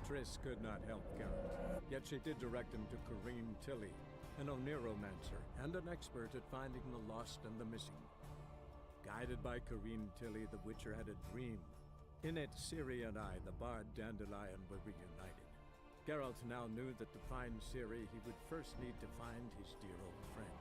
Triss could not help Geralt, yet she did direct him to Corrine Tilly, an Oniromancer and an expert at finding the lost and the missing. Guided by Corrine Tilly, the Witcher had a dream. In it, Ciri and I, the bard Dandelion, were reunited. Geralt now knew that to find Ciri, he would first need to find his dear old friend.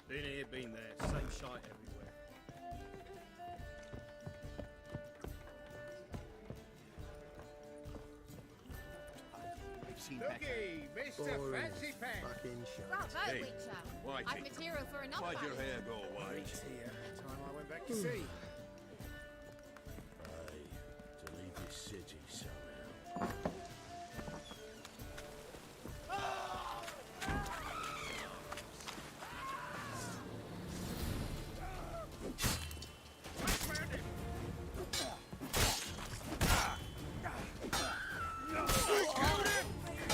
Been here, been there, same shite everywhere. Looky, Mr. Fancy Pants. Bravo, Witcher. Whitey. I've material for another Why'd your one. hair go white? Time I went back to sea. To leave this city somehow.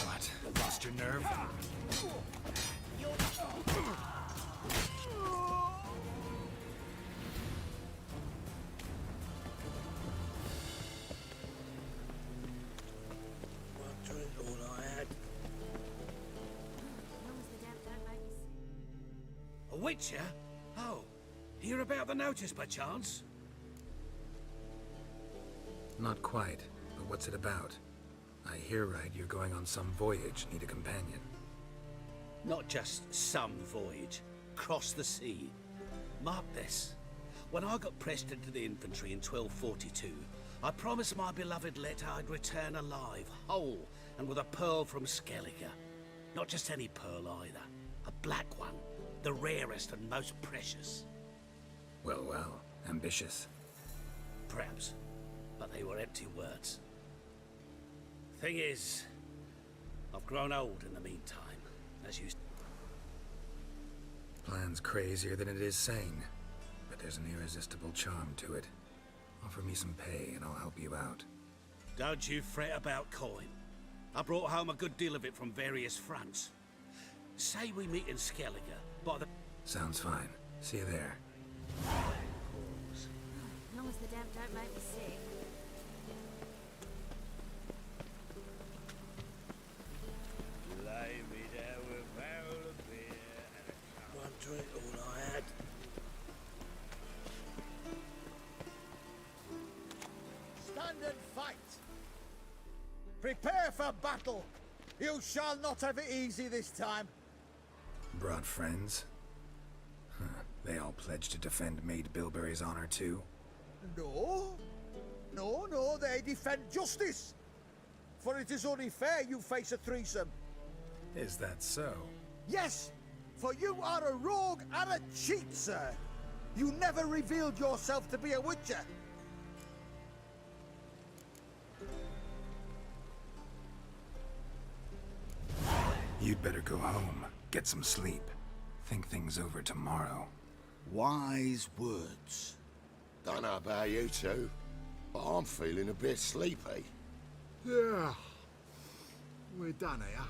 What? Lost your nerve? One drink, all I had. As long as the damp don't make me sick. A Witcher? Oh, hear about the notice by chance? Not quite, but what's it about? I hear right you're going on some voyage, need a companion. Not just some voyage, cross the sea. Mark this. When I got pressed into the infantry in 1242, I promised my beloved Letta I'd return alive, whole, and with a pearl from Skellige. Not just any pearl either. A black one, the rarest and most precious. Well, well, ambitious. Perhaps, but they were empty words. Thing is, I've grown old in the meantime, as you... Plan's crazier than it is sane, but there's an irresistible charm to it. Offer me some pay and I'll help you out. Don't you fret about coin. I brought home a good deal of it from various fronts. Say we meet in Skellige, by the... Sounds fine. See you there. As long as the damp don't make me sick. Lay me down with a barrel of beer and a cup. One drink, all I had. Stand and fight. Prepare for battle. You shall not have it easy this time. Brought friends? Huh. They all pledged to defend Maid Bilberry's honor too? No. No, they defend justice. For it is only fair you face a threesome. Is that so? Yes, for you are a rogue and a cheat, sir. You never revealed yourself to be a witcher. You'd better go home, get some sleep. Think things over tomorrow. Wise words. Don't know about you two, but I'm feeling a bit sleepy. Yeah. We're done here.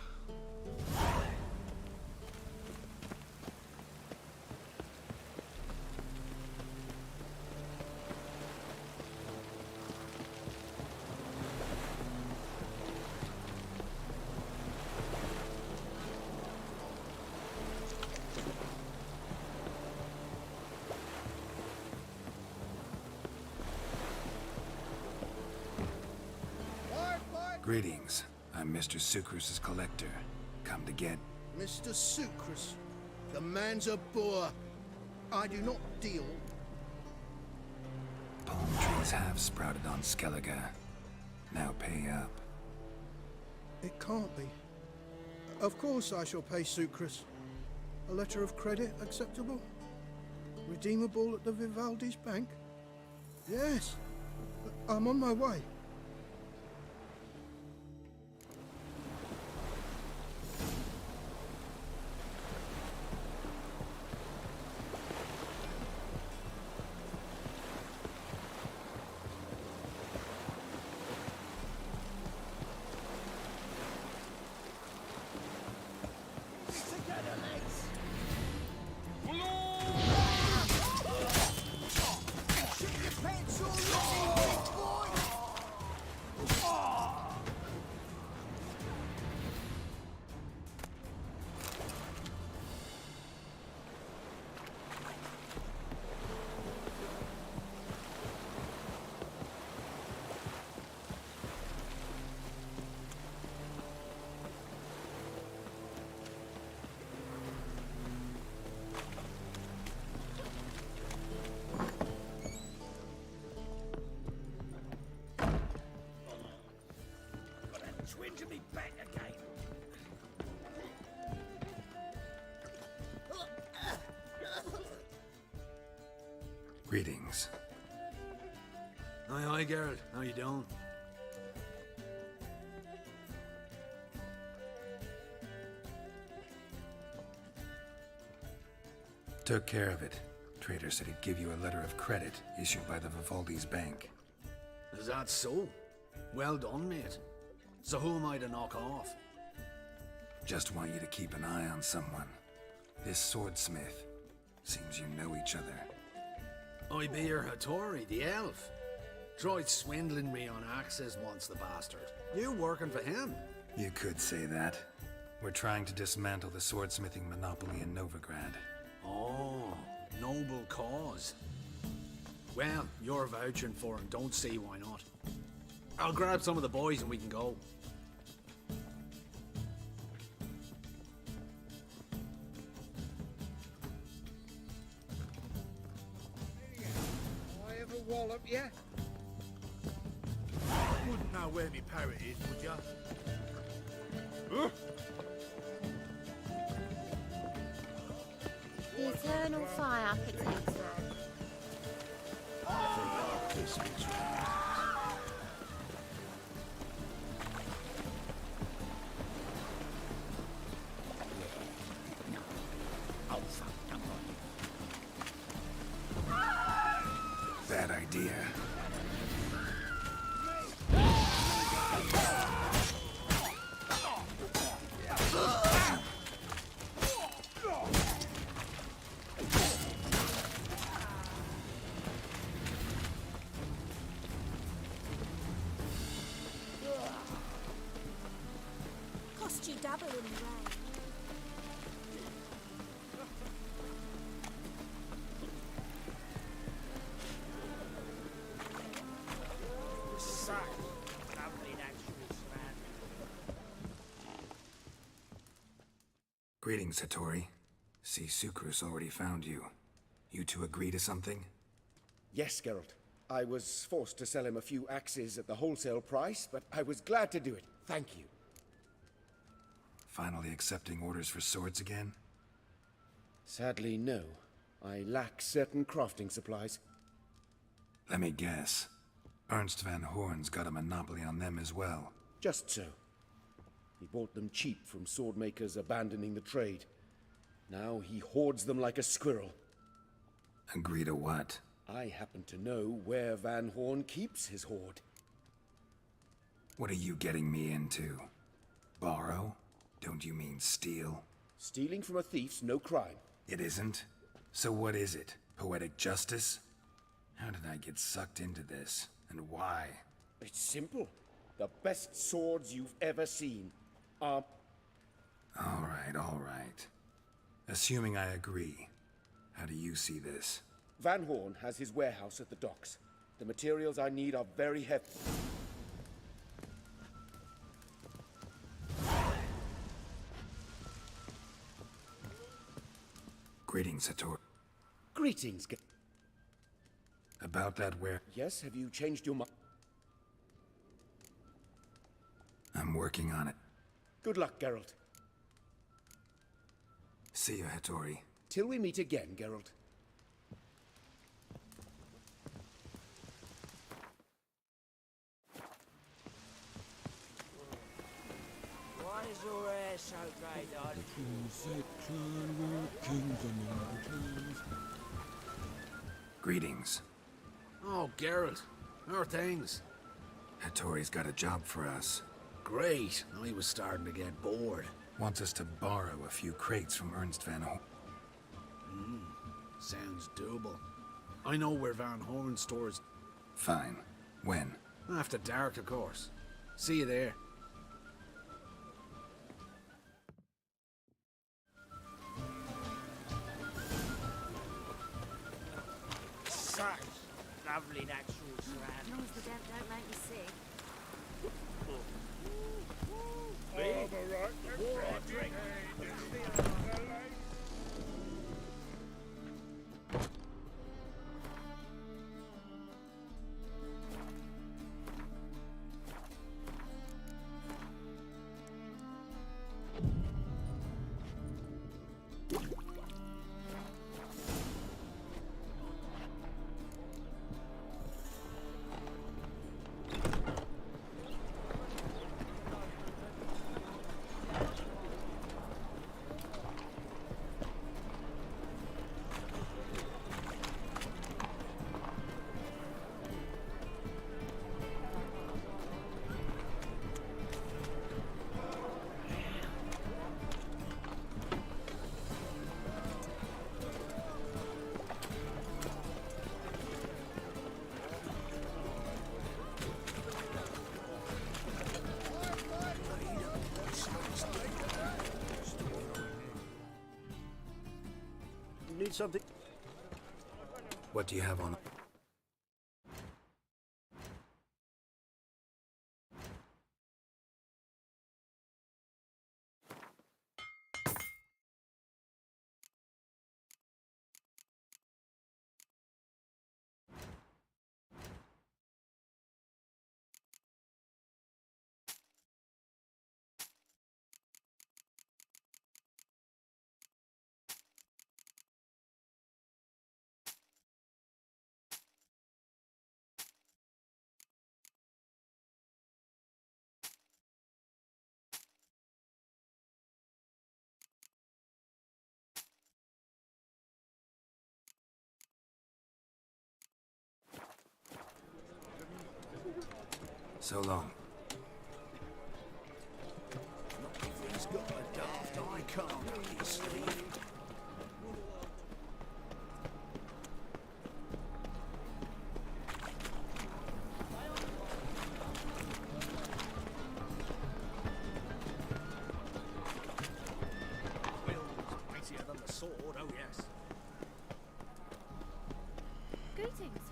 Greetings. I'm Mr. Sucrus's collector. Come to get... Mr. Sucrus, the man's a boor. I do not deal. Palm trees have sprouted on Skellige. Now pay up. It can't be. Of course I shall pay Sucrus. A letter of credit acceptable? Redeemable at the Vivaldi's bank? Yes. I'm on my way. Twinge me back again. Greetings. Aye, Geralt. How you doing? Took care of it. Trader said he'd give you a letter of credit issued by the Vivaldi's bank. Is that so? Well done, mate. So who am I to knock off? Just want you to keep an eye on someone. This swordsmith. Seems you know each other. I be your Hattori, the elf. Tried swindling me on axes once, the bastard. You working for him? You could say that. We're trying to dismantle the swordsmithing monopoly in Novigrad. Oh, noble cause. Well, you're vouching for him, don't see why not. I'll grab some of the boys and we can go. I ever wallop you? Wouldn't know where me parrot is, would ya? The eternal fire protects her. This bit's Bad idea. Cost you double in the rain. Greetings, Hattori. See, Sucrus already found you. You two agree to something? Yes, Geralt. I was forced to sell him a few axes at the wholesale price, but I was glad to do it. Thank you. Finally accepting orders for swords again? Sadly, no. I lack certain crafting supplies. Let me guess. Ernst van Horn's got a monopoly on them as well. Just so. He bought them cheap from swordmakers abandoning the trade. Now he hoards them like a squirrel. Agree to what? I happen to know where Van Horn keeps his hoard. What are you getting me into? Borrow? Don't you mean steal? Stealing from a thief's no crime. It isn't? So what is it? Poetic justice? How did I get sucked into this? And why? It's simple. The best swords you've ever seen are... All right. Assuming I agree, how do you see this? Van Horn has his warehouse at the docks. The materials I need are very heavy. Greetings, Hattori. Greetings, About that where... Yes, have you changed your mind? I'm working on it. Good luck, Geralt. See you, Hattori. Till we meet again, Geralt. Why is your hair so grey, darling? Greetings. Oh, Geralt. How are things? Hattori's got a job for us. Great. I was starting to get bored. Wants us to borrow a few crates from Ernst Van Horn. Sounds doable. I know where Van Horn stores. Fine. When? After dark, of course. See you there. Such lovely natural As surroundings. long as the damp don't make me sick. Need something? What do you have on... So long. Not if he's got a daft icon up his sleeve. Mightier than the sword, oh yes. Greetings.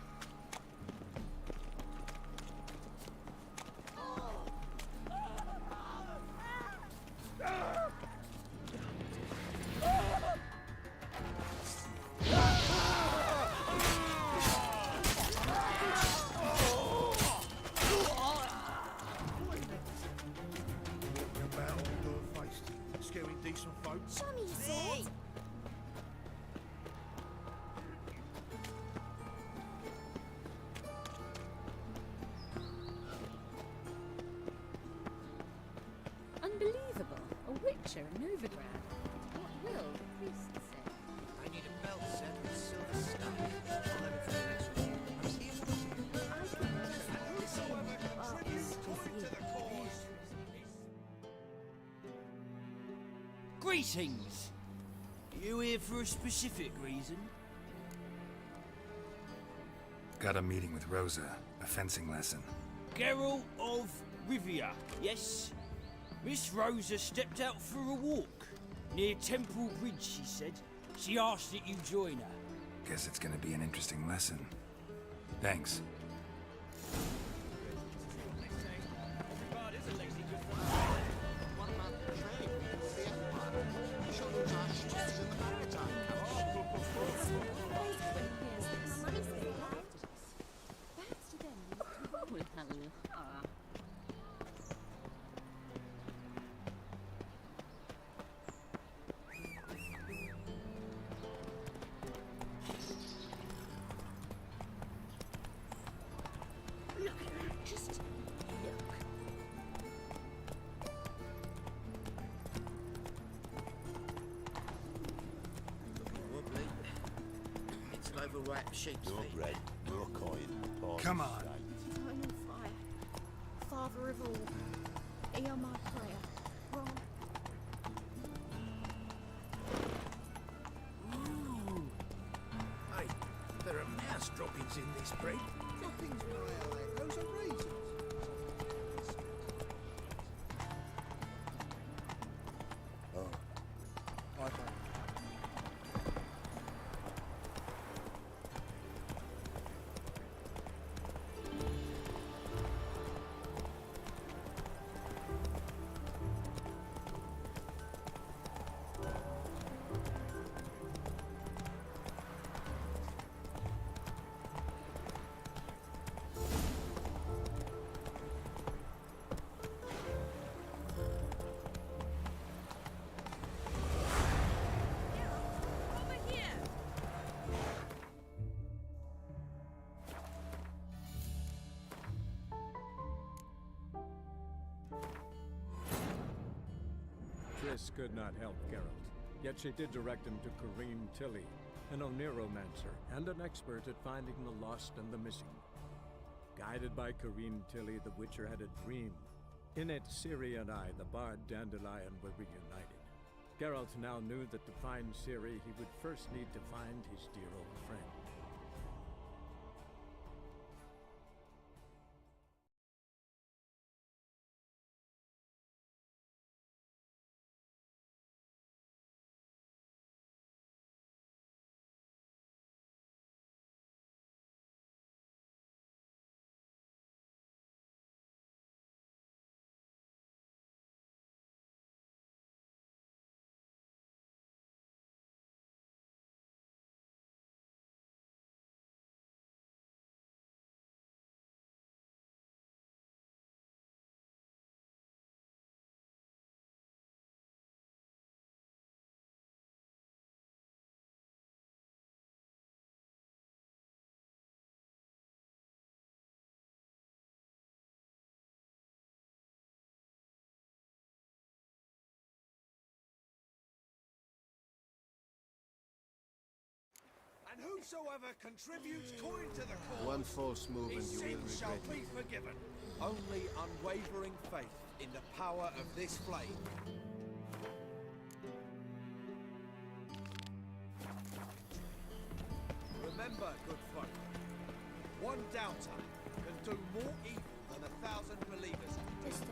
About all door-faced, scaring decent folk. Show me your sword. Unbelievable. ground. What will the priest say? I need a belt set with silver stuff. I'll have it for the next one. I'm seeing what Greetings! You here for a specific reason? Got a meeting with Rosa, a fencing lesson. Geralt of Rivia, yes? Miss Rosa stepped out for a walk. Near Temple Bridge, she said. She asked that you join her. Guess it's gonna be an interesting lesson. Thanks. wobbly. It's an overripe sheep's Your feet. bread, your coin. Come on. Eternal fire. Father of all. Hear my prayer. Wrong. Hey, there are mouse droppings in this bread. Droppings, my eye. Those are raisins. Oh. I don't. Triss could not help Geralt, yet she did direct him to Corrine Tilly, an Oneromancer and an expert at finding the lost and the missing. Guided by Corrine Tilly, the Witcher had a dream. In it, Ciri and I, the bard Dandelion, were reunited. Geralt now knew that to find Ciri, he would first need to find his dear old friend. And whosoever contributes coin to the cause, One false move and his you sin will shall regret be it. forgiven. Only unwavering faith in the power of this flame. Remember, good folk, one doubter can do more evil than 1,000 believers. Mister,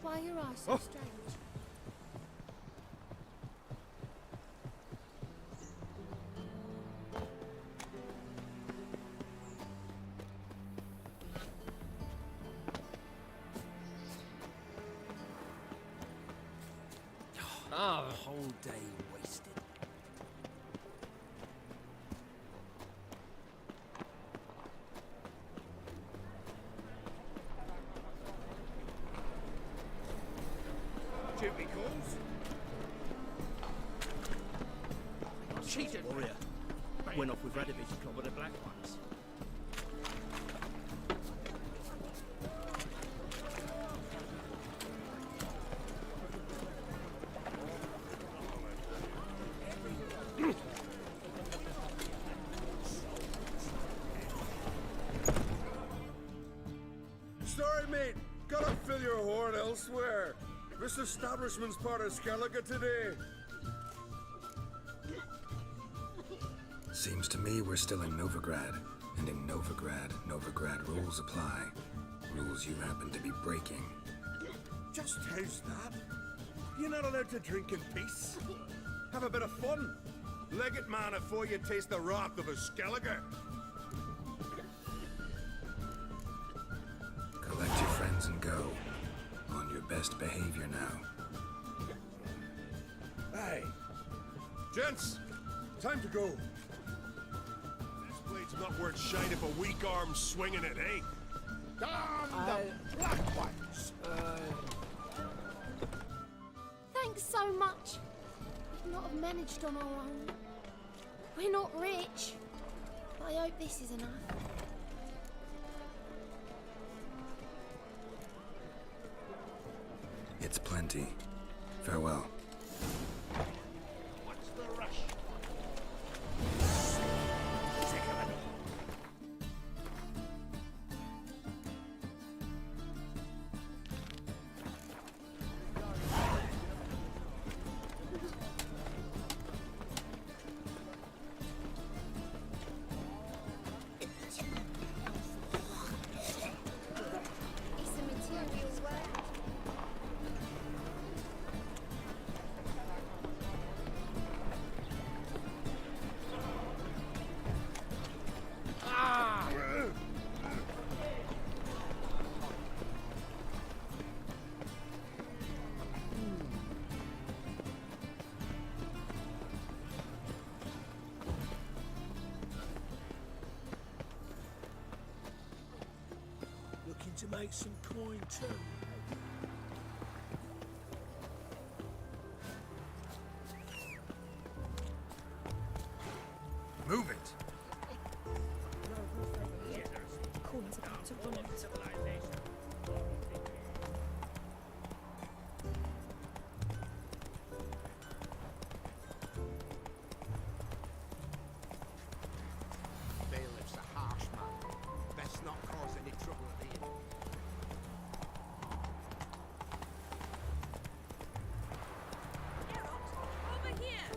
why are your eyes so strange? Ah, a whole day wasted. Duty calls. Cheated warrior. Went off with Radovich to clobber the black ones. This establishment's part of Skellige today. Seems to me we're still in Novigrad. And in Novigrad rules apply. Rules you happen to be breaking. Just how's that? You're not allowed to drink in peace. Have a bit of fun. Leg it, man, before you taste the wrath of a Skellige. Collect your friends and go. On your best behavior now. Hey. Gents, time to go. This blade's not worth shine if a weak arm's swinging it, eh? Damn the black ones! Thanks so much. We'd not have managed on our own. We're not rich, but I hope this is enough. It's plenty. Farewell. What's the rush? It's the materials work. Looking to make some coin too. Move it! Coin's about to run out. Bailiff's a harsh man. Best not cause any trouble at the inn. Over here!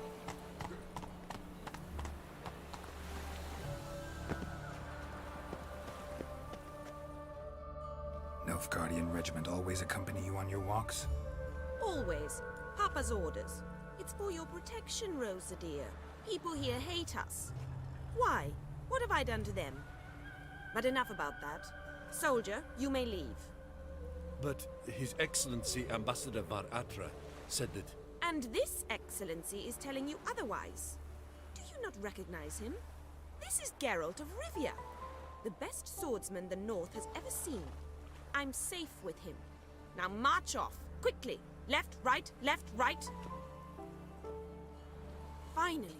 Nilfgaardian regiment always accompany you on your walks? Always. Papa's orders. It's for your protection, Rosa dear. People here hate us. Why? What have I done to them? But enough about that. Soldier, you may leave. But His Excellency Ambassador Var Atra said that... And this excellency is telling you otherwise. Do you not recognize him? This is Geralt of Rivia, the best swordsman the North has ever seen. I'm safe with him. Now march off, quickly. Left, right, Finally.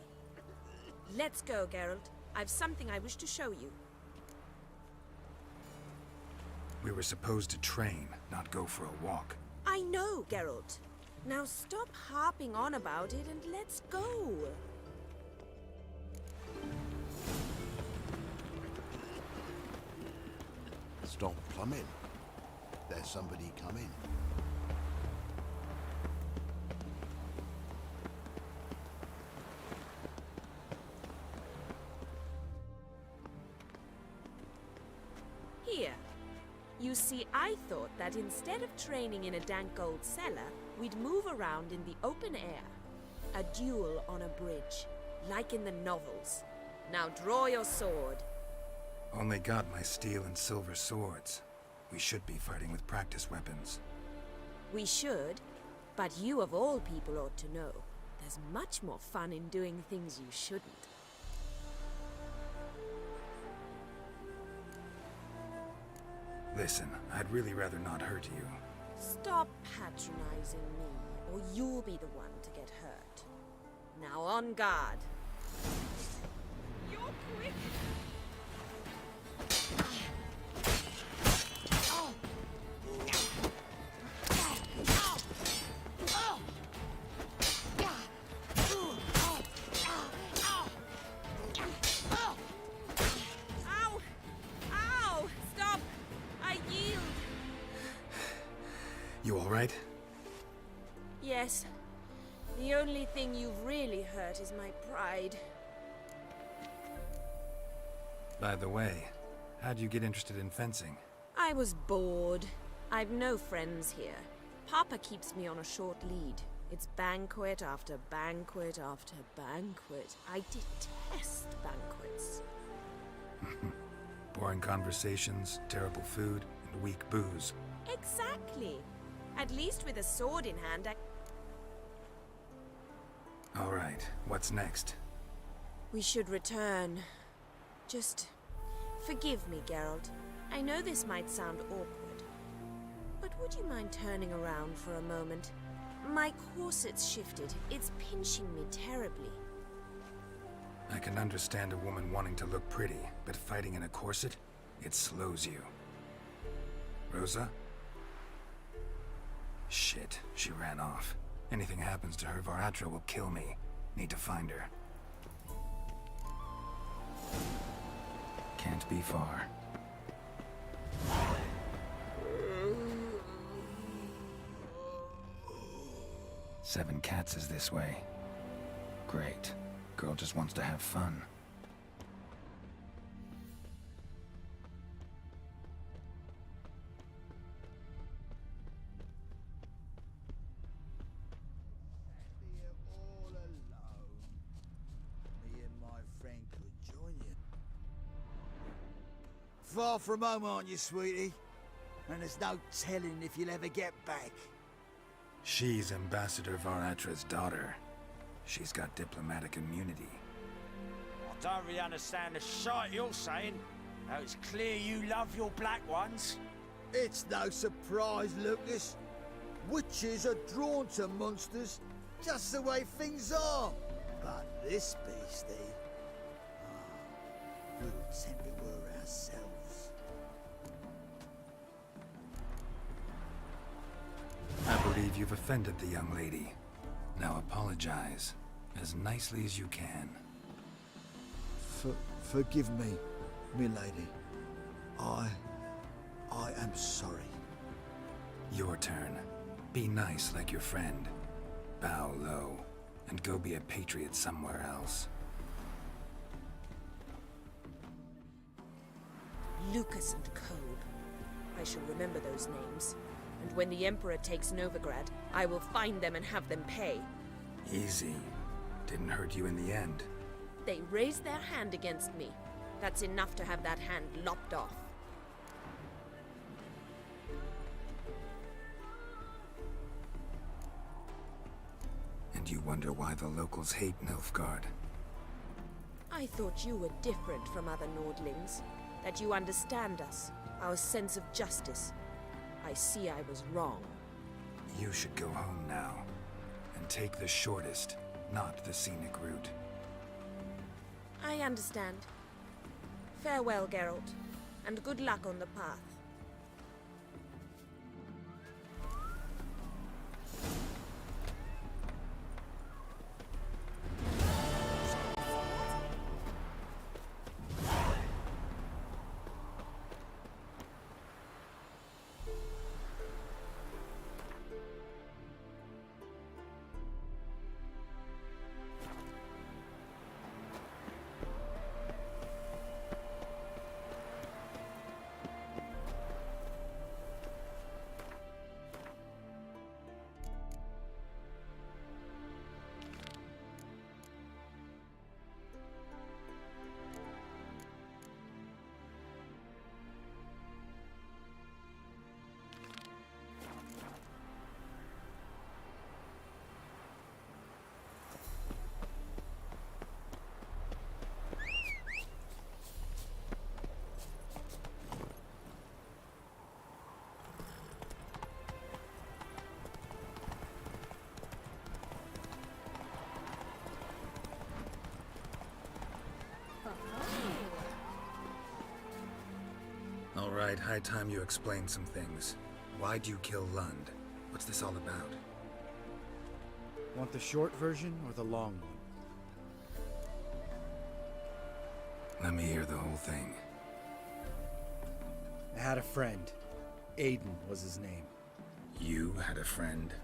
Let's go, Geralt. I've something I wish to show you. We were supposed to train, not go for a walk. I know, Geralt. Now stop harping on about it and let's go. Stop plumbing. There's somebody coming. Here. You see, I thought that instead of training in a dank old cellar, we'd move around in the open air. A duel on a bridge, like in the novels. Now draw your sword. Only got my steel and silver swords. We should be fighting with practice weapons. We should, but you of all people ought to know. There's much more fun in doing things you shouldn't. Listen, I'd really rather not hurt you. Stop patronizing me, or you'll be the one to get hurt. Now on guard. You're quick! Ow! Ow! Stop! I yield! You all right? Yes. The only thing you've really hurt is my pride. By the way, how'd you get interested in fencing? I was bored. I've no friends here. Papa keeps me on a short lead. It's banquet after banquet after banquet. I detest banquets. Boring conversations, terrible food, and weak booze. Exactly. At least with a sword in hand, All right, what's next? we should return. Just forgive me, Geralt. I know this might sound awkward, but would you mind turning around for a moment? My corset's shifted. It's pinching me terribly. I can understand a woman wanting to look pretty, but fighting in a corset, it slows you. Rosa? Shit, she ran off. Anything happens to her, Varatra will kill me. Need to find her. Can't be far. Seven Cats is this way. Great. Girl just wants to have fun. Here all alone. Me and my friend could join you. Far from home, aren't you, sweetie? And there's no telling if you'll ever get back. She's Ambassador Varatra's daughter. She's got diplomatic immunity. I don't really understand the shite you're saying. Now it's clear you love your black ones. It's no surprise, Lucas. Witches are drawn to monsters, just the way things are. But this beastie... we would tend we were ourselves. I believe you've offended the young lady. Now apologize, as nicely as you can. Forgive me, milady. I am sorry. Your turn. Be nice like your friend. Bow low, and go be a patriot somewhere else. Lucas and Kobe. I shall remember those names. And when the Emperor takes Novigrad, I will find them and have them pay. Easy. Didn't hurt you in the end. They raised their hand against me. That's enough to have that hand lopped off. And you wonder why the locals hate Nilfgaard. I thought you were different from other Nordlings. That you understand us, our sense of justice. I see I was wrong. You should go home now. And take the shortest, not the scenic route. I understand. Farewell, Geralt, and good luck on the path. All right, high time you explain some things. Why'd you kill Lund? What's this all about? Want the short version or the long one? Let me hear the whole thing. I had a friend. Aiden was his name. You had a friend?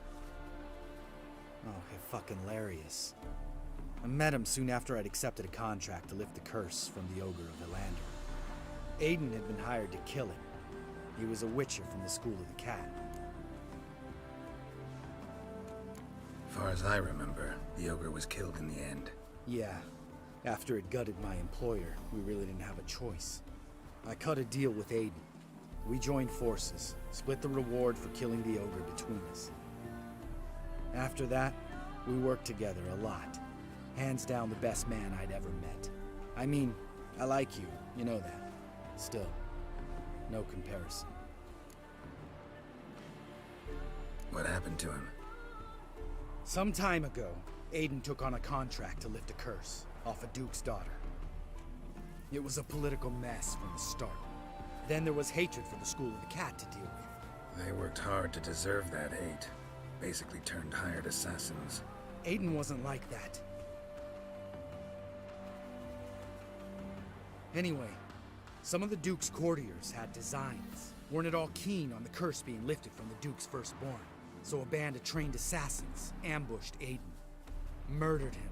Oh, fucking hilarious. I met him soon after I'd accepted a contract to lift the curse from the Ogre of Elander. Aiden had been hired to kill him. He was a witcher from the School of the Cat. Far as I remember, the Ogre was killed in the end. Yeah. After it gutted my employer, we really didn't have a choice. I cut a deal with Aiden. We joined forces, split the reward for killing the Ogre between us. After that, we worked together a lot. Hands down the best man I'd ever met. I mean, I like you, you know that. Still, no comparison. What happened to him? Some time ago, Aiden took on a contract to lift a curse off a duke's daughter. It was a political mess from the start. Then there was hatred for the School of the Cat to deal with. They worked hard to deserve that hate. Basically turned hired assassins. Aiden wasn't like that. Anyway, some of the Duke's courtiers had designs. Weren't at all keen on the curse being lifted from the Duke's firstborn. So a band of trained assassins ambushed Aiden. Murdered him.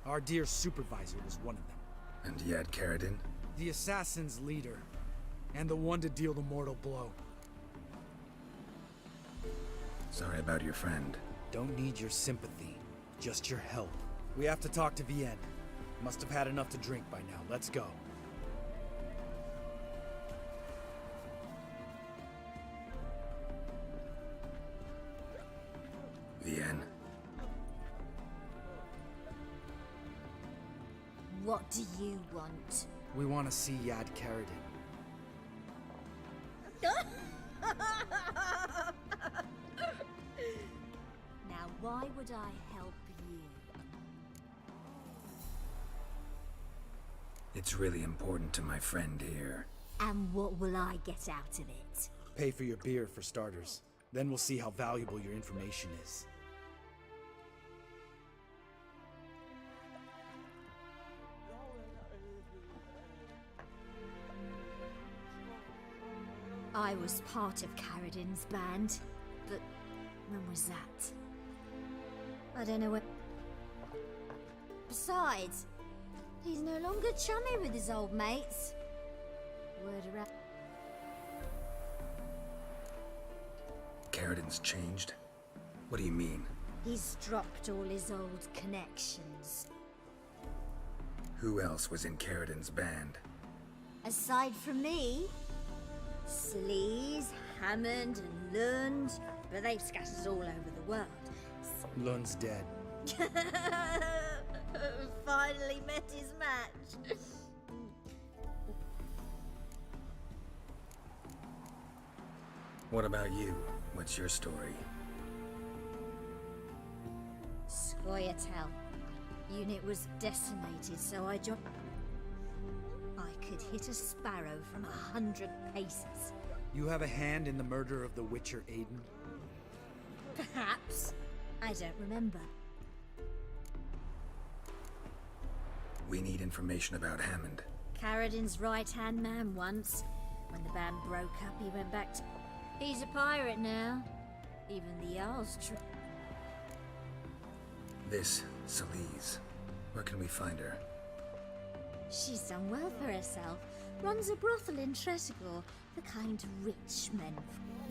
Our dear supervisor was one of them. And Yad Karadin? The assassin's leader. And the one to deal the mortal blow. Sorry about your friend. Don't need your sympathy. Just your help. We have to talk to Vienne. Must have had enough to drink by now. Let's go. Vienne. What do you want? We want to see Yad Karadin. Now, why would I help you? It's really important to my friend here. And what will I get out of it? Pay for your beer, for starters. Then we'll see how valuable your information is. I was part of Karadin's band, but when was that? I don't know when. Besides, he's no longer chummy with his old mates. Word around. Karadin's changed? What do you mean? He's dropped all his old connections. Who else was in Karadin's band? Aside from me, Sleaze, Hammond, and Lund, but they've scattered all over the world. Lund's dead. Finally met his match. What about you? What's your story? Scoia'tael. Unit was decimated, so I joined. I could hit a sparrow from 100 paces. You have a hand in the murder of the Witcher Aiden? Perhaps. I don't remember. We need information about Hammond. Karadin's right-hand man once. When the band broke up, he went back to... He's a pirate now. Even the Jarl's true. This, Sleaze. Where can we find her? She's done well for herself. Runs a brothel in Tretogor, the kind rich men.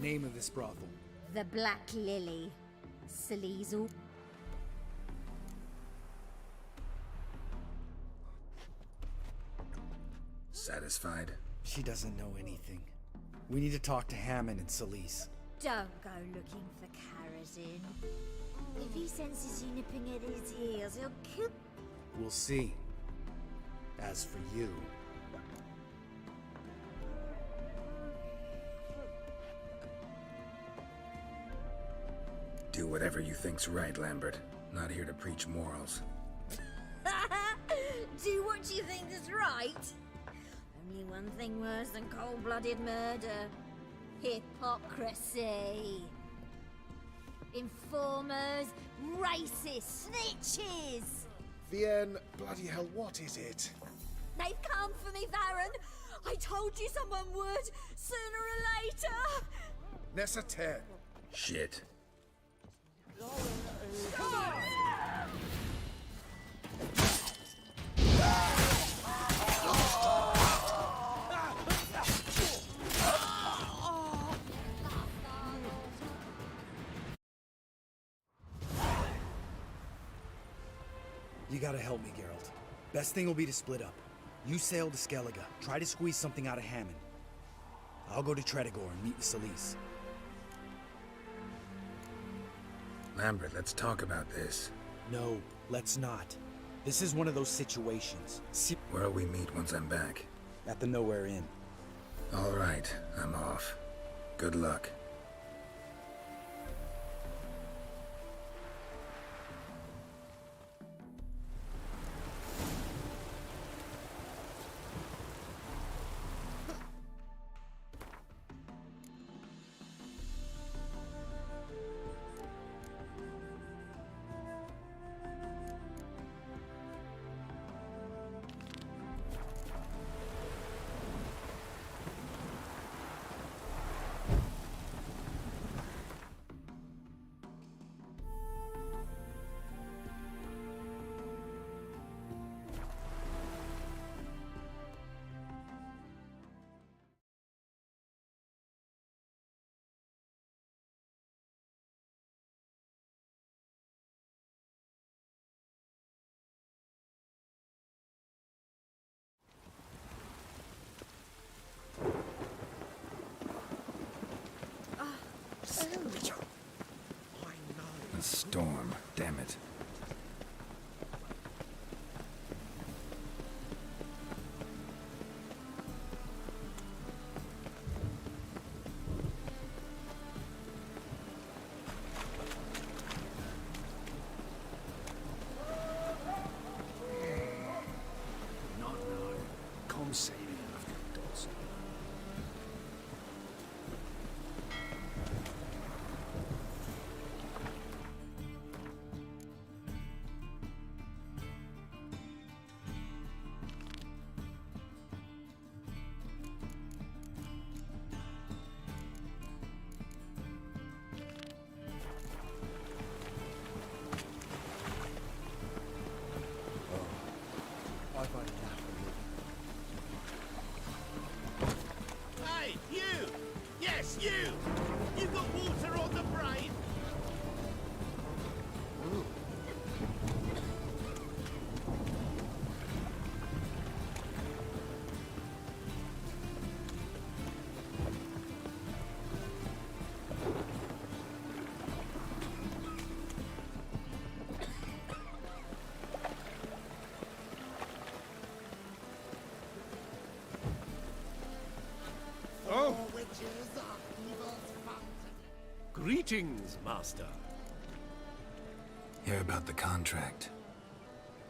Name of this brothel? The Black Lily. Sleaze. Satisfied? She doesn't know anything. We need to talk to Hammond and Sleaze. Don't go looking for Karadin. If he senses you nipping at his heels, he'll kill... We'll see. As for you... Do whatever you think's right, Lambert. Not here to preach morals. Do what you think is right? Only one thing worse than cold-blooded murder. Hypocrisy. Informers, racists, snitches. Vienne, bloody hell, what is it? They've come for me, Baron. I told you someone would, sooner or later. Nessa 10. Shit. You gotta help me, Geralt. Best thing will be to split up. You sail to Skellige, try to squeeze something out of Hammond. I'll go to Tredegor and meet with Solis. Lambert, let's talk about this. No, let's not. This is one of those situations. Where'll we meet once I'm back? At the Nowhere Inn. All right, I'm off. Good luck. A storm, damn it. Not now. Come sailing after dusk. I find it Hey, you! Yes, you! You got water on the brain? Oh! Greetings, Master. Hear about the contract.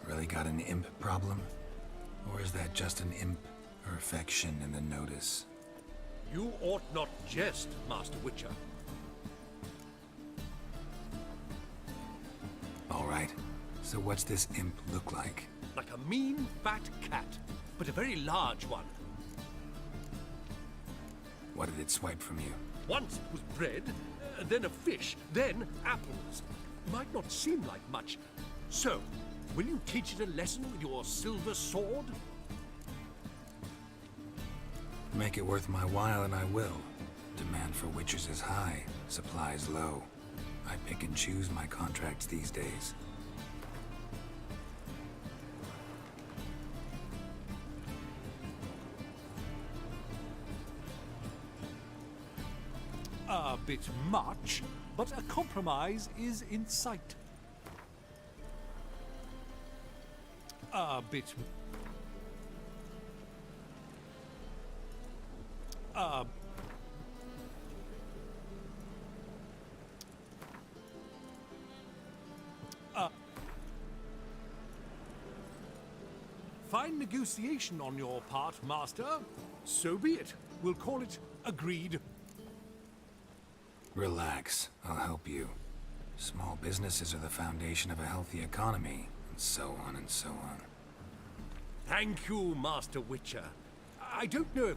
Really got an imp problem? Or is that just an imp perfection in the notice? You ought not jest, Master Witcher. All right. So what's this imp look like? Like a mean, fat cat, but a very large one. What did it swipe from you? Once it was bread, then a fish, then apples. Might not seem like much. So, will you teach it a lesson with your silver sword? Make it worth my while and I will. Demand for witchers is high, supplies low. I pick and choose my contracts these days. A bit much, but a compromise is in sight. A bit... Fine negotiation on your part, Master. So be it. We'll call it agreed. Relax, I'll help you. Small businesses are the foundation of a healthy economy, and so on and so on. Thank you, Master Witcher. I don't know if...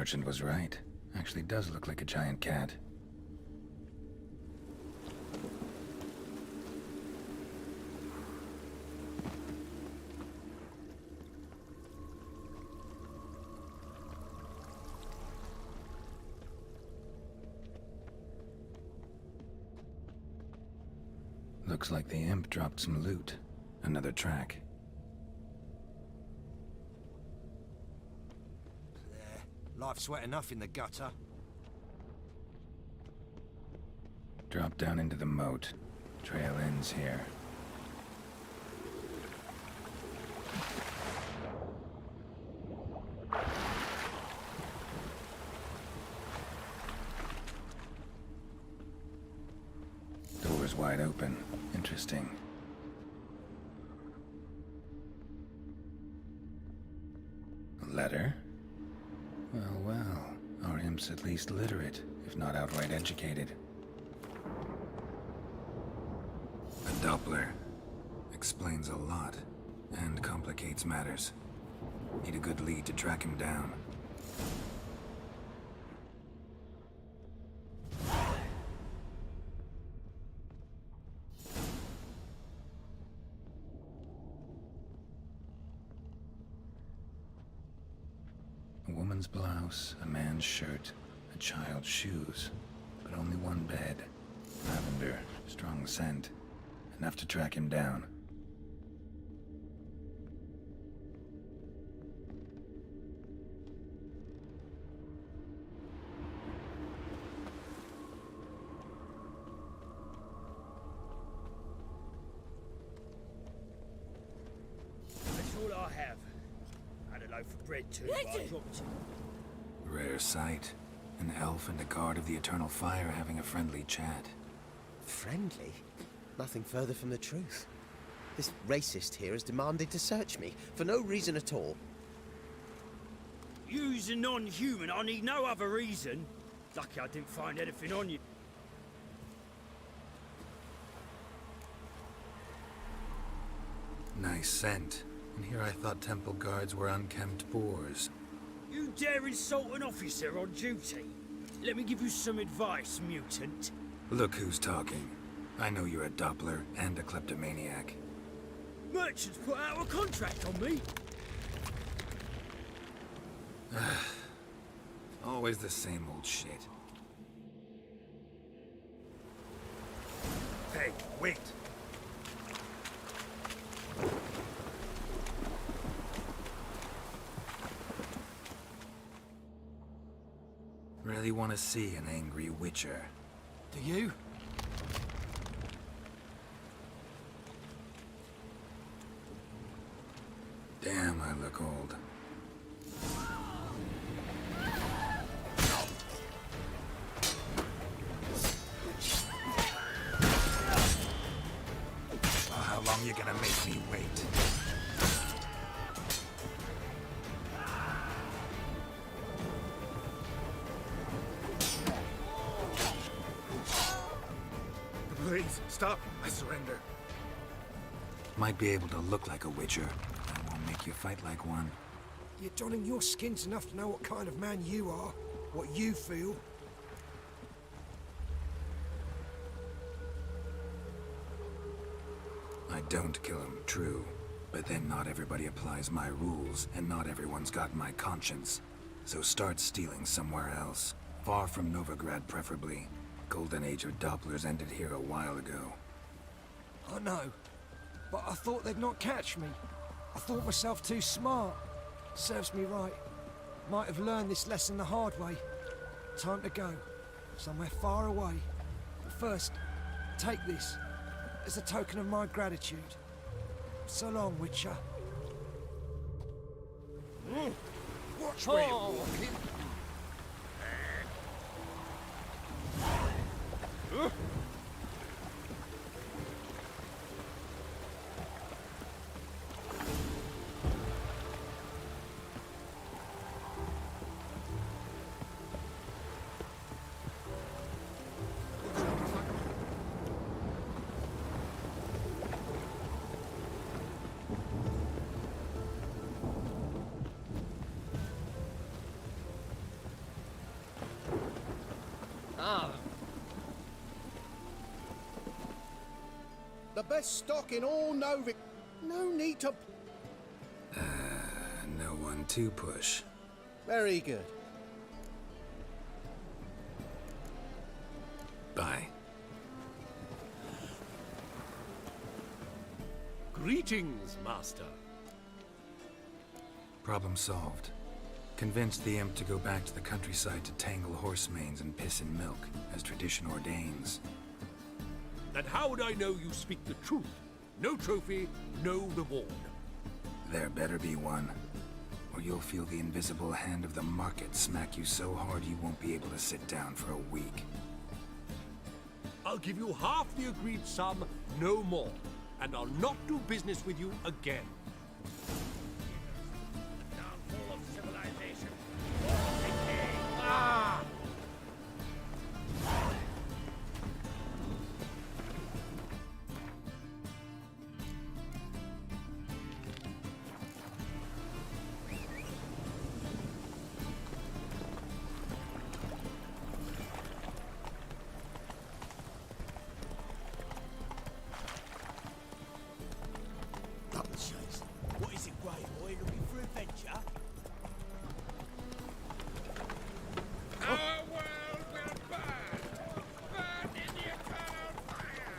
merchant was right. Actually does look like a giant cat. Looks like the imp dropped some loot. Another track. Life's wet enough in the gutter. Drop down into the moat. Trail ends here. Door's wide open. Interesting. A letter? Well, our imp's at least literate, if not outright educated. A Doppler. Explains a lot, and complicates matters. Need a good lead to track him down. A woman's blouse, a man's shirt, a child's shoes, but only one bed. Lavender, strong scent, enough to track him down. That's all I have. And a loaf of bread too, but I dropped it. Rare sight. An elf and a guard of the Eternal Fire having a friendly chat. Friendly? Nothing further from the truth. This racist here has demanded to search me, for no reason at all. You's a non-human, I need no other reason. Lucky I didn't find anything on you. Nice scent. And here I thought temple guards were unkempt boors. You dare insult an officer on duty? Let me give you some advice, mutant. Look who's talking. I know you're a Doppler and a kleptomaniac. Merchants put out a contract on me. Always the same old shit. Hey, wait! Really want to see an angry witcher. Do you? Damn, I look old. Oh, how long you gonna make me wait? Please, stop. I surrender. Might be able to look like a witcher. I won't make you fight like one. You're donning your skins enough to know what kind of man you are, what you feel. I don't kill him, true. But then not everybody applies my rules, and not everyone's got my conscience. So start stealing somewhere else. Far from Novigrad, preferably. Golden age of Dopplers ended here a while ago. I know, but I thought they'd not catch me. I thought myself too smart. Serves me right. Might have learned this lesson the hard way. Time to go. Somewhere far away. But first, take this as a token of my gratitude. So long, Witcher. Watch where you're walking. Well, The best stock in all Novic. No need to... No one to push. Very good. Bye. Greetings, Master. Problem solved. Convinced the imp to go back to the countryside to tangle horse manes and piss in milk, as tradition ordains. And how would I know you speak the truth? No trophy, no reward. There better be one, or you'll feel the invisible hand of the market smack you so hard you won't be able to sit down for a week. I'll give you half the agreed sum, no more. And I'll not do business with you again. Downfall of civilization. Ah! What is it, Grey Boy? Looking for adventure? Our world will burn! Burn in the eternal fire!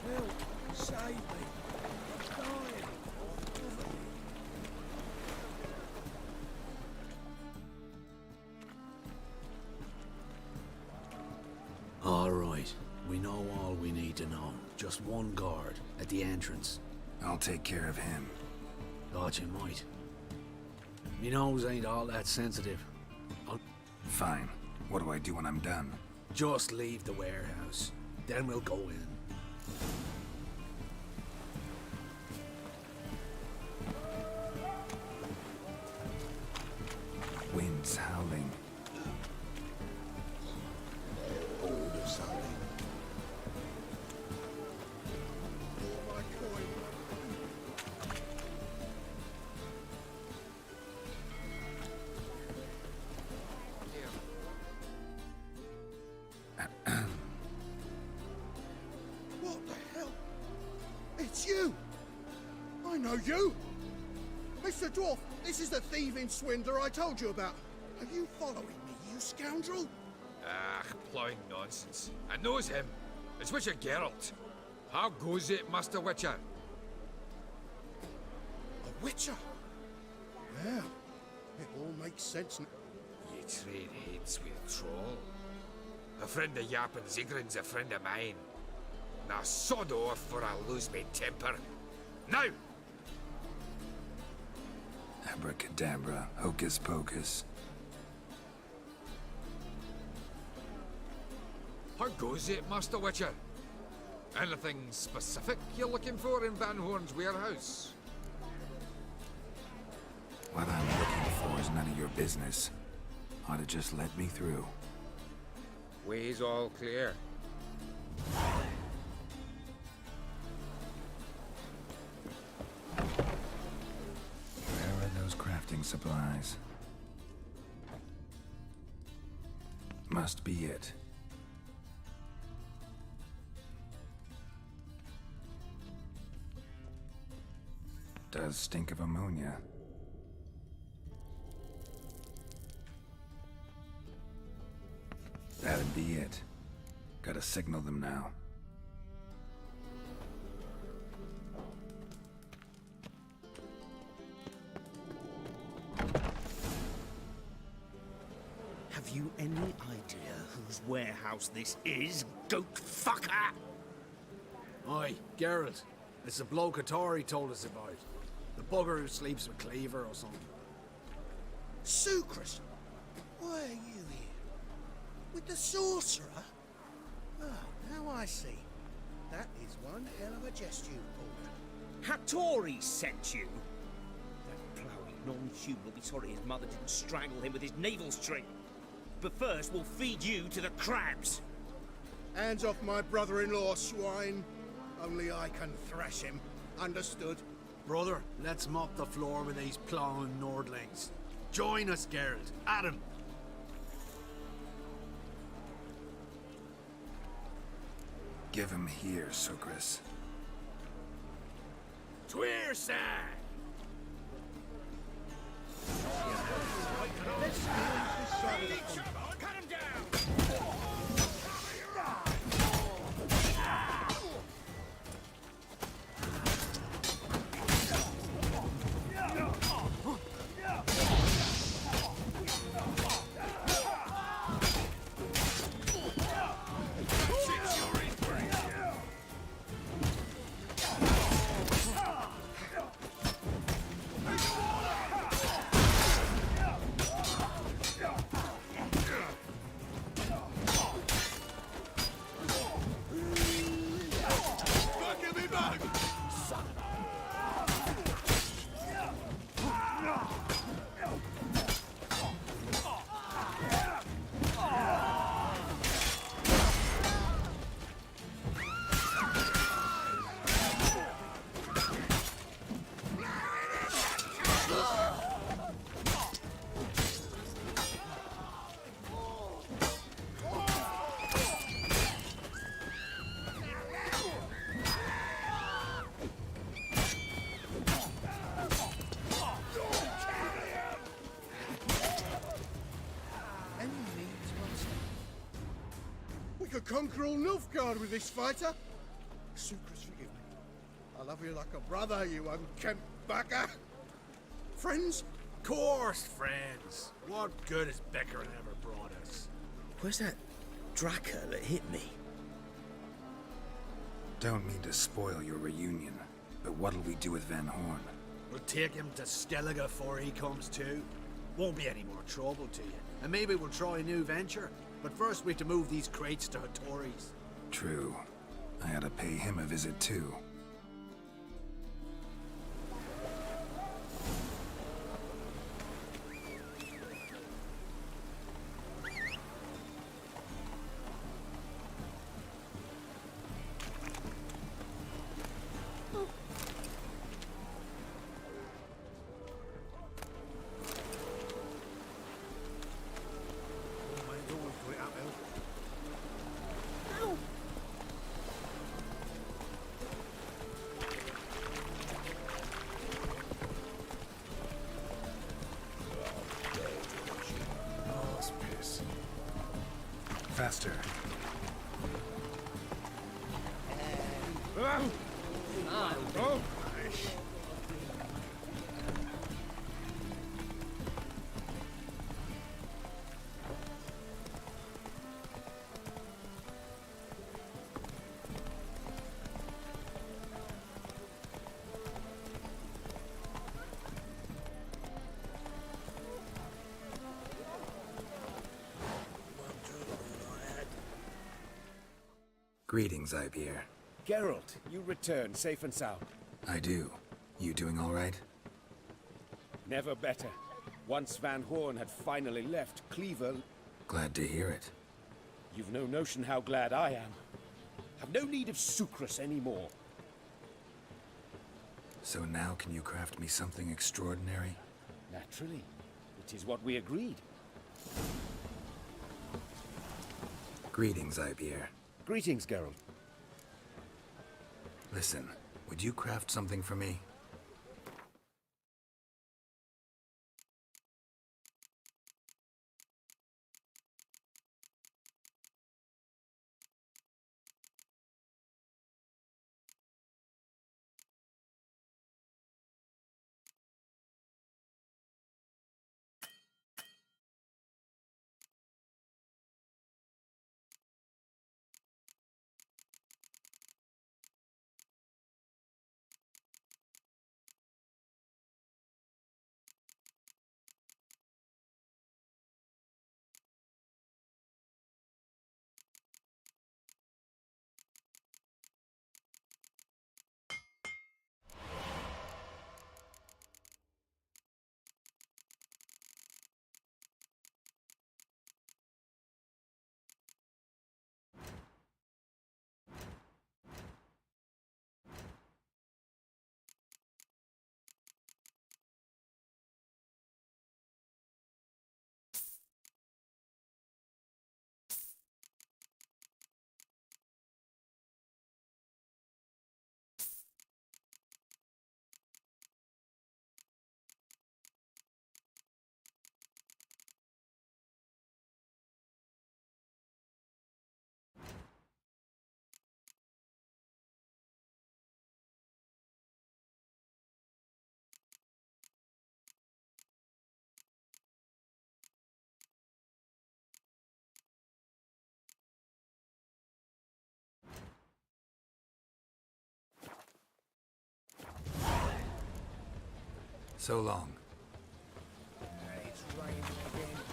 Help! Save me! I'm dying! All right. We know all we need to know. Just one guard at the entrance. I'll take care of him. Thought you might. Me nose ain't all that sensitive. Fine. What do I do when I'm done? Just leave the warehouse. Then we'll go in. Wind's howling. What the hell? It's you! I know you! Mr. Dwarf, this is the thieving swindler I told you about. Are you following me, you scoundrel? Ah, ploughing nonsense. I knows him. It's Witcher Geralt. How goes it, Master Witcher? A witcher? Well, it all makes sense now. Ye trade heads with troll. A friend of Yap and Zigrin's a friend of mine. Now sod off or I'll lose my temper. Now! Abracadabra, hocus pocus. How goes it, Master Witcher? Anything specific you're looking for in Van Horn's warehouse? What I'm looking for is none of your business. Ought to just let me through. Way's all clear. Where are those crafting supplies? Must be it. Does stink of ammonia. That'd be it. Gotta signal them now. Have you any idea whose warehouse this is, goat fucker? Aye, Geralt. It's the bloke Atari told us about. The bugger who sleeps with Cleaver or something. Sucrus! Why are you here? With the sorcerer? Oh, now I see. That is one hell of a jest you pulled. Hattori sent you? That ploughing non-human will be sorry his mother didn't strangle him with his navel string. But first, we'll feed you to the crabs. Hands off my brother-in-law, swine. Only I can thrash him. Understood? Brother, let's mop the floor with these plowing Nordlings. Join us, Geralt. Adam. Give him here, Sucrus. Tweerside! Cut him down! We could conquer all Nilfgaard with this fighter. Sucrus, forgive me. I love you like a brother, you unkempt bugger. Friends? Course, friends. What good has Beckerin ever brought us? Where's that Draka that hit me? Don't mean to spoil your reunion, but what'll we do with Van Horn? We'll take him to Skellige before he comes to. Won't be any more trouble to you. And maybe we'll try a new venture. But first we have to move these crates to Hattori's. True. I had to pay him a visit too. Faster. Greetings, Ibeer. Geralt, you return safe and sound. I do. You doing all right? Never better. Once Van Horn had finally left, Cleaver... Glad to hear it. You've no notion how glad I am. Have no need of Sucrus anymore. So now can you craft me something extraordinary? Naturally. It is what we agreed. Greetings, Ibeer. Greetings, Geralt. Listen, would you craft something for me? So long. It's raining again.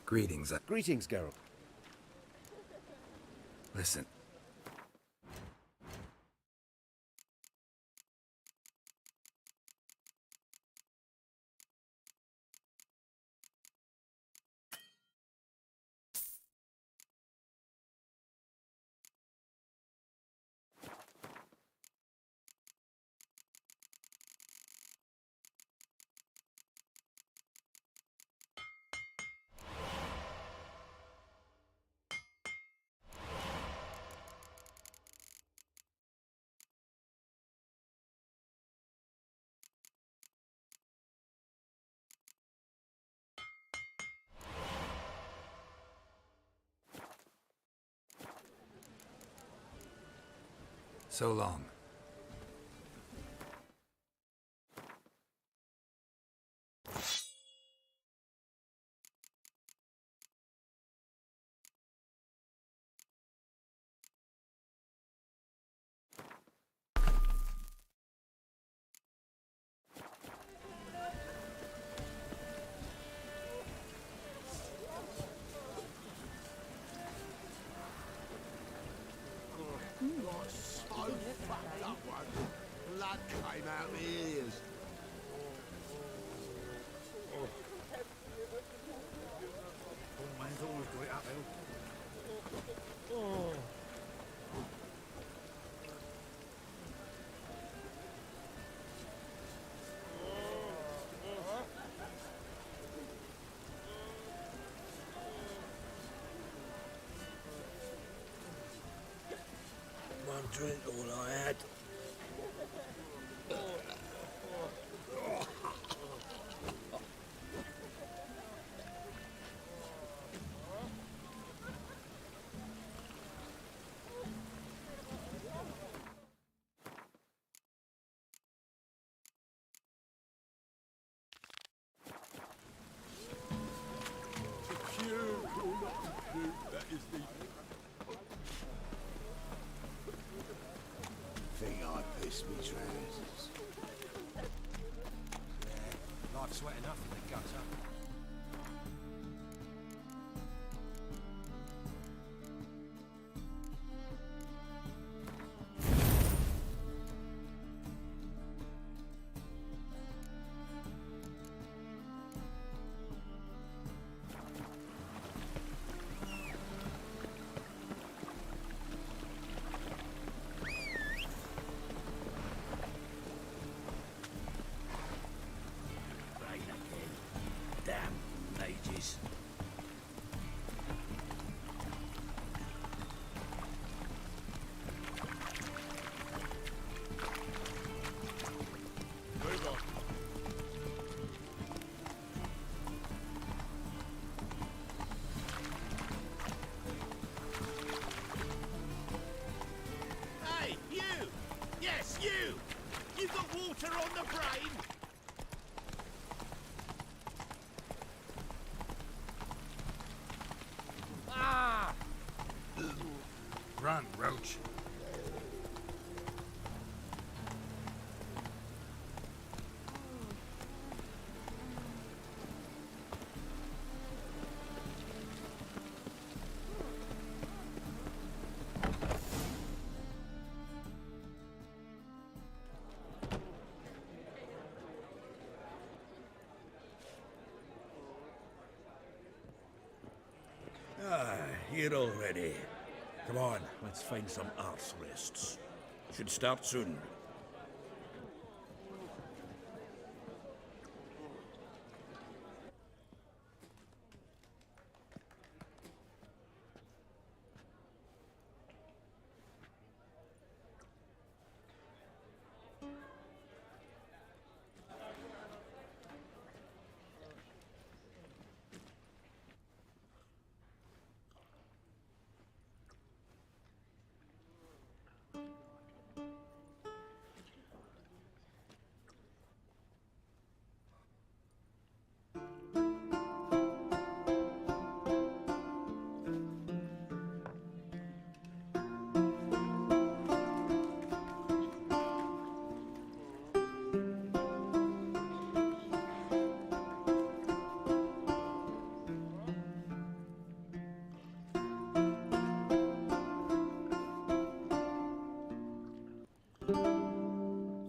Greetings. Greetings, Geralt. Listen. So long. Blood came out my ears. Man's always got it uphill. One drink all I had. Kiss me trousers. Yeah, life's wet enough in the gutter. You've got water on the brain? Ah! Run, Roach. Here already. Come on, let's find some arse rests. Should start soon.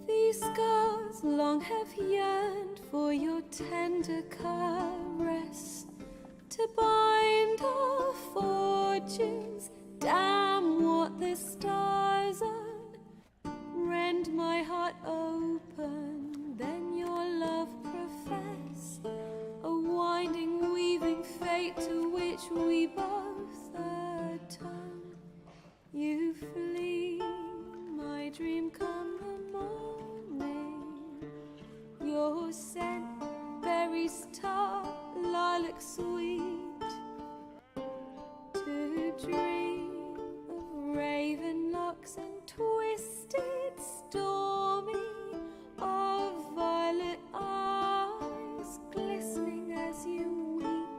These scars long have yearned for your tender caress, to bind our fortunes. Damn what the stars are. Rend my heart open, then your love profess, a winding, weaving fate to which we both atone. You flee, my dream come the morning. Your scent, berries tart, lilac sweet. To dream of raven locks and twisted, stormy, of violet eyes glistening as you weep.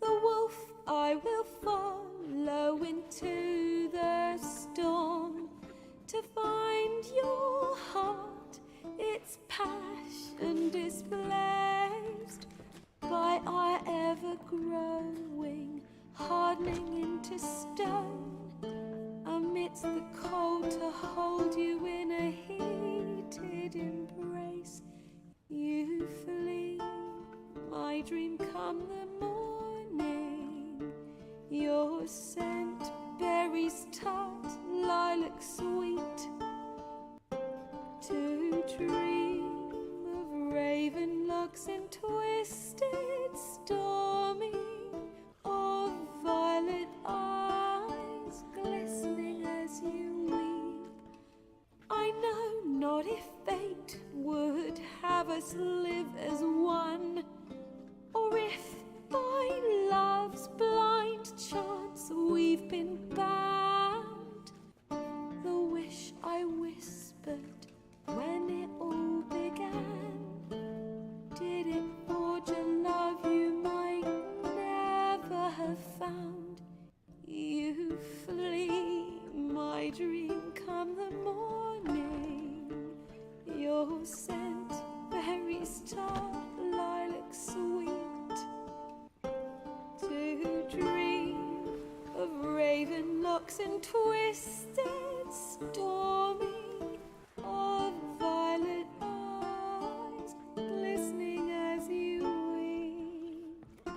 The wolf I will follow into the storm, to find your heart, its passion displaced by our ever-growing, hardening into stone, amidst the cold to hold you in a heated embrace. You flee, my dream come the morning. Your scent, berries tart, lilac sweet. To dream of raven locks and twisted, stormy, of violet eyes glistening as you weep. I know not if fate would have us live as one, or if by love's blind chance we've been bound. The wish I whispered when it all began, did it forge a love you might never have found? You flee, my dream come the morning. locks and twisted, stormy, of violet eyes glistening as you weep.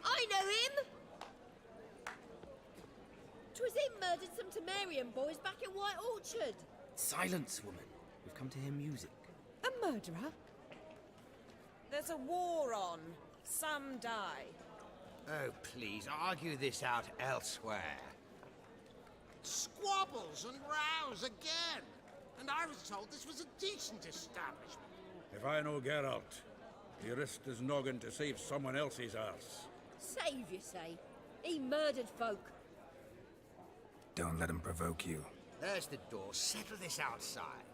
I know him! 'Twas him murdered some Temerian boys back in White Orchard. Silence, woman. We've come to hear music. A murderer? There's a war on. Some die. Oh, please, argue this out elsewhere. Squabbles and rows again! And I was told this was a decent establishment. If I know Geralt, he risked his noggin to save someone else's arse. Save, you say? He murdered folk. Don't let him provoke you. There's the door. Settle this outside.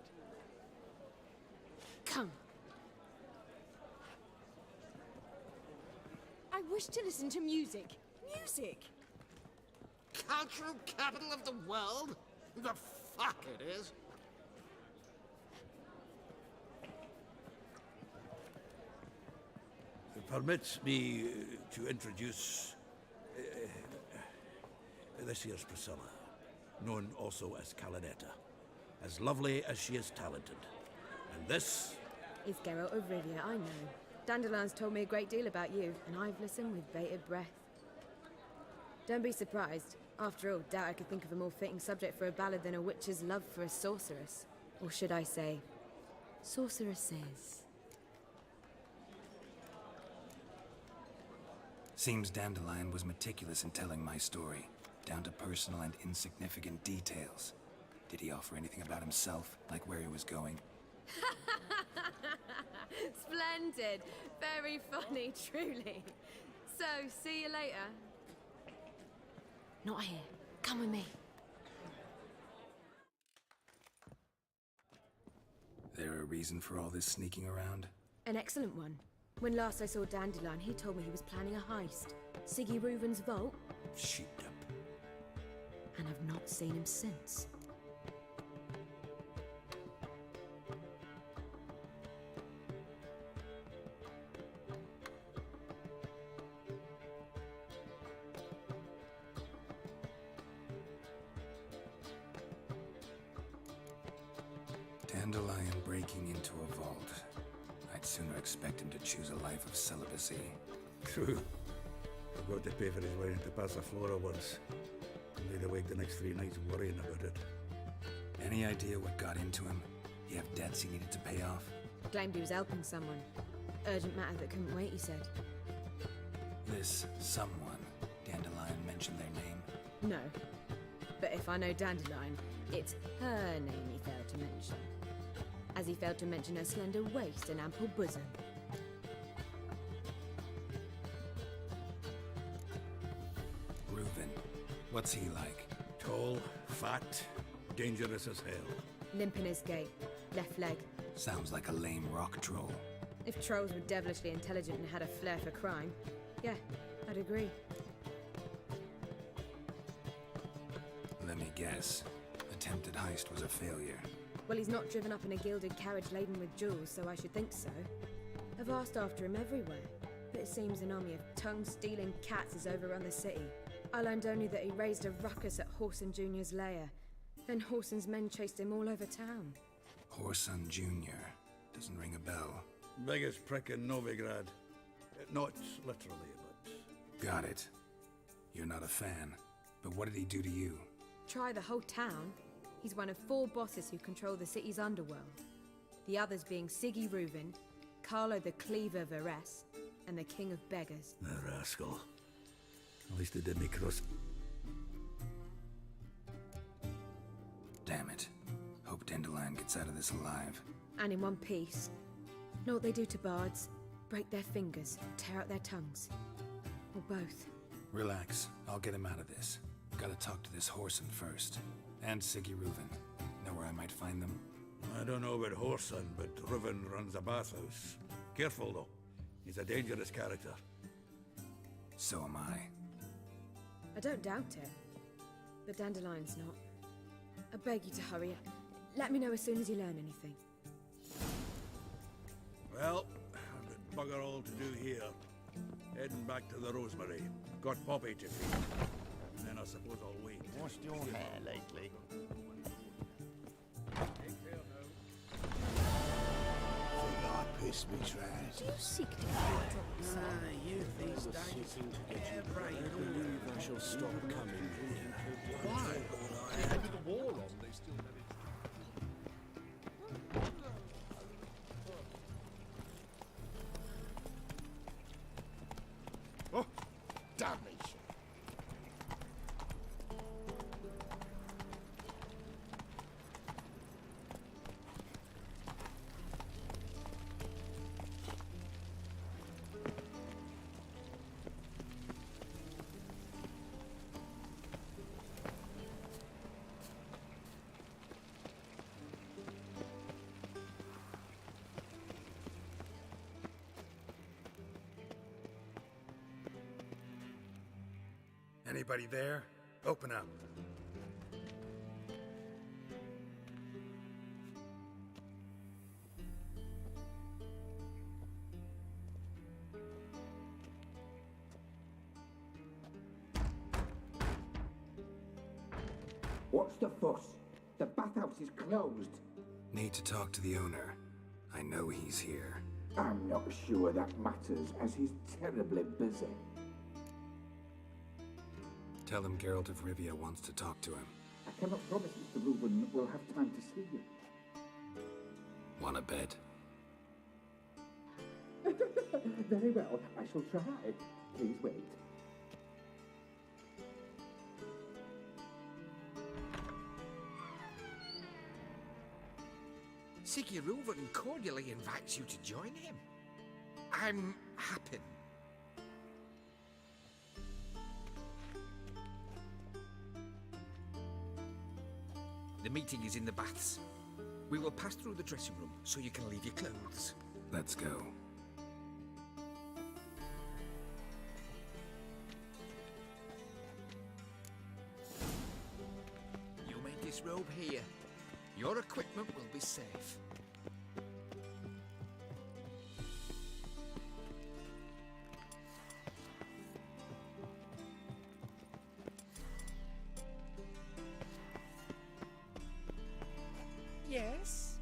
Come. I wish to listen to music. Music! Cultural capital of the world? The fuck it is. Permits me to introduce... this here's Priscilla, known also as Calinetta. As lovely as she is talented. And this... Is Geralt of Rivia, I know. Dandelion's told me a great deal about you, and I've listened with bated breath. Don't be surprised. After all, doubt I could think of a more fitting subject for a ballad than a witch's love for a sorceress. Or should I say, sorceresses. Seems Dandelion was meticulous in telling my story, down to personal and insignificant details. Did he offer anything about himself, like where he was going? Splendid. Very funny, truly. So, see you later. Not here. Come with me. There a reason for all this sneaking around? An excellent one. When last I saw Dandelion, he told me he was planning a heist. Siggy Reuven's vault. Sheeped up. And I've not seen him since. Dandelion breaking into a vault. I'd sooner expect him to choose a life of celibacy. True. I've got to pay for his wedding to Passiflora once. I laid awake the next 3 nights worrying about it. Any idea what got into him? He have debts he needed to pay off? Claimed he was helping someone. Urgent matter that couldn't wait, he said. This someone, Dandelion mentioned their name? No. But if I know Dandelion, it's her name he failed to mention. As he failed to mention her slender waist and ample bosom. Reuven. What's he like? Tall, fat, dangerous as hell. Limp in his gait. Left leg. Sounds like a lame rock troll. If trolls were devilishly intelligent and had a flair for crime, yeah, I'd agree. Let me guess. Attempted heist was a failure. Well, he's not driven up in a gilded carriage laden with jewels, so I should think so. I've asked after him everywhere, but it seems an army of tongue-stealing cats has overrun the city. I learned only that he raised a ruckus at Whoreson Jr.'s lair. Then Whoreson's men chased him all over town. Whoreson Jr. Doesn't ring a bell. Biggest prick in Novigrad. Not literally, but... Got it. You're not a fan. But what did he do to you? Try the whole town. He's one of 4 bosses who control the city's underworld. The others being Siggy Reuven, Carlo the Cleaver Varese, and the King of Beggars. The rascal. At least they didn't cross... Damn it. Hope Dandelion gets out of this alive. And in one piece. Know what they do to bards? Break their fingers, tear out their tongues. Or both. Relax. I'll get him out of this. Gotta talk to this Whoreson first. And Siggy Reuven. Know where I might find them? I don't know about Whoreson, but Reuven runs a bathhouse. Careful, though. He's a dangerous character. So am I. I don't doubt it. But Dandelion's not. I beg you to hurry. Let me know as soon as you learn anything. Well, I've got bugger all to do here. Heading back to the Rosemary. Got Poppy to feed. And then I suppose I'll wait. Washed your hair lately? Think I pissed me trash. Do you seek to Youth these days. I believe I shall stop coming here. Why? With the war on, they still manage. Oh, damnation! Anybody there? Open up. What's the fuss? The bathhouse is closed. Need to talk to the owner. I know he's here. I'm not sure that matters, as he's terribly busy. Tell him Geralt of Rivia wants to talk to him. I cannot promise Mr. Reuben will have time to see you. Wanna bet? Very well, I shall try. Please wait. Siggy Reuven cordially invites you to join him. I'm happy. The meeting is in the baths. We will pass through the dressing room so you can leave your clothes. Let's go. You may disrobe here. Your equipment will be safe. Yes?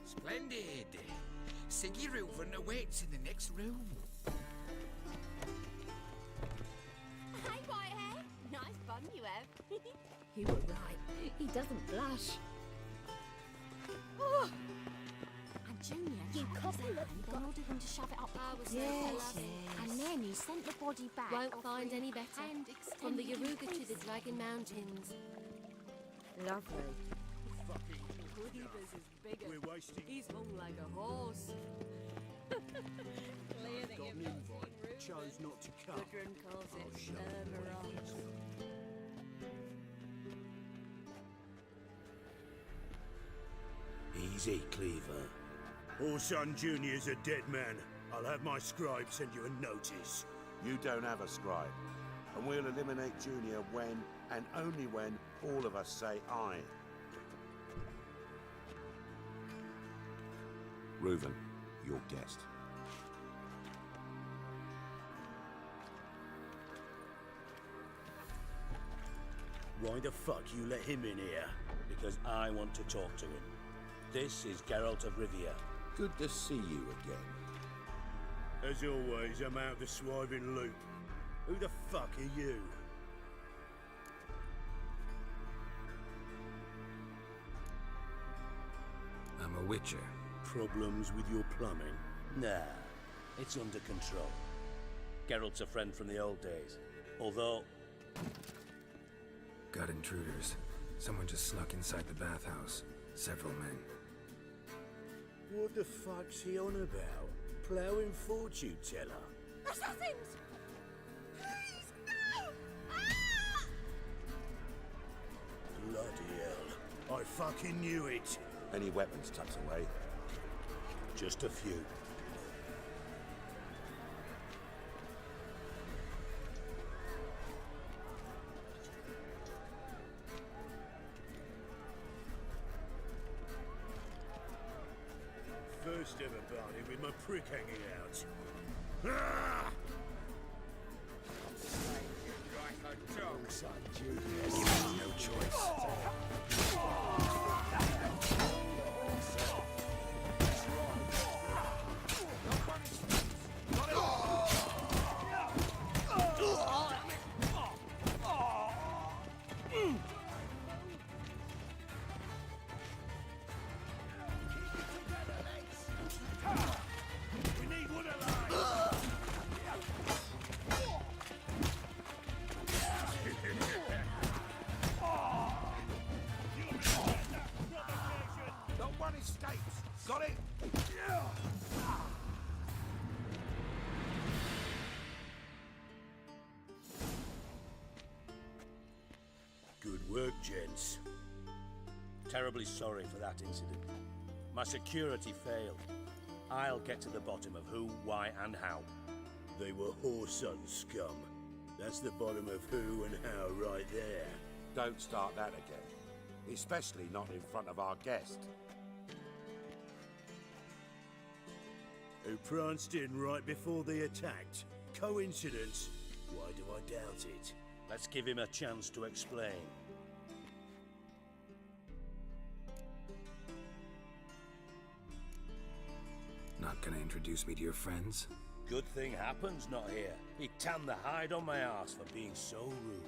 Splendid. Siggy Reuven awaits in the next room. Hey, Whitehair. Nice bun you have. You were right. He doesn't blush. Oh. And Junior, You copy couple it and ordered him to shove it up. I was Yes, yes. And then he sent the body back. Won't find any better. And From the extended Yaruga to the pieces. Dragon Mountains. Lovely. Cleaver's is bigger. We're wasting. He's hung like a horse. Clear that you've not seen Ruben. Chose not to come. Gudrun calls it Cerberus. Easy, Cleaver. Orson Jr.'s a dead man. I'll have my scribe send you a notice. You don't have a scribe. And we'll eliminate Junior when, and only when, all of us say aye. Reuven, your guest. Why the fuck you let him in here? Because I want to talk to him. This is Geralt of Rivia. Good to see you again. As always, I'm out the swiving loop. Who the fuck are you? I'm a witcher. Problems with your plumbing? Nah. It's under control. Geralt's a friend from the old days. Although... Got intruders. Someone just snuck inside the bathhouse. Several men. What the fuck's he on about? Ploughing fortune teller? Assassins! Please, no! Ah! Bloody hell. I fucking knew it. Any weapons tucked away? Just a few. First ever party with my prick hanging out. Ah! Like a dog. You have no choice. Not one escapes. Got it? Good work, gents. Terribly sorry for that incident. My security failed. I'll get to the bottom of who, why, and how. They were whoreson scum. That's the bottom of who and how right there. Don't start that again. Especially not in front of our guest. Who pranced in right before they attacked. Coincidence? Why do I doubt it? Let's give him a chance to explain. Not gonna introduce me to your friends? Good thing happens not here. He tanned the hide on my arse for being so rude.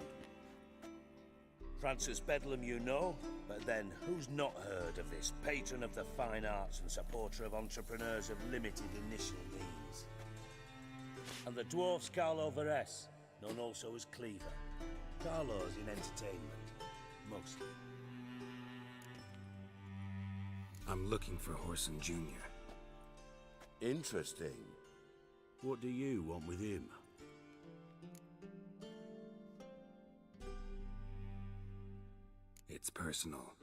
Francis Bedlam you know, but then who's not heard of this patron of the fine arts and supporter of entrepreneurs of limited initial means? And the dwarf's Carlo Veres, known also as Cleaver. Carlo's in entertainment, mostly. I'm looking for Whoreson Jr. Interesting. What do you want with him? It's personal.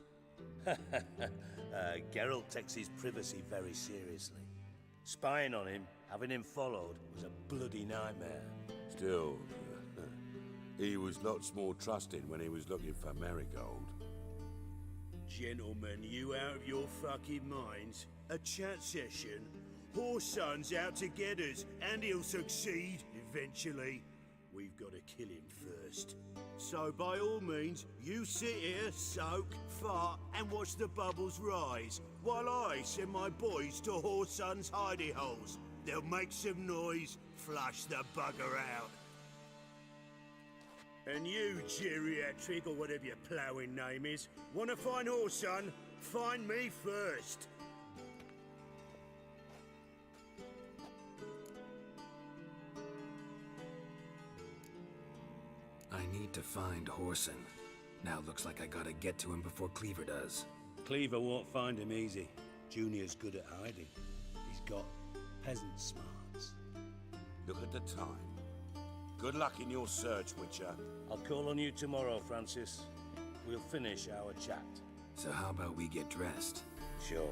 Geralt takes his privacy very seriously. Spying on him, having him followed, was a bloody nightmare. Still, he was lots more trusting when he was looking for Marigold. Gentlemen, you out of your fucking minds? A chat session? Whoreson's out to get us, and he'll succeed, eventually. We've got to kill him first. So by all means, you sit here, soak, fart, and watch the bubbles rise, while I send my boys to Whoreson's hidey holes. They'll make some noise, flush the bugger out. And you, geriatric, or whatever your ploughing name is, wanna find Whoreson? Find me first. I need to find Whoreson. Now looks like I gotta get to him before Cleaver does. Cleaver won't find him easy. Junior's good at hiding. He's got peasant smarts. Look at the time. Good luck in your search, Witcher. I'll call on you tomorrow, Francis. We'll finish our chat. So how about we get dressed? Sure.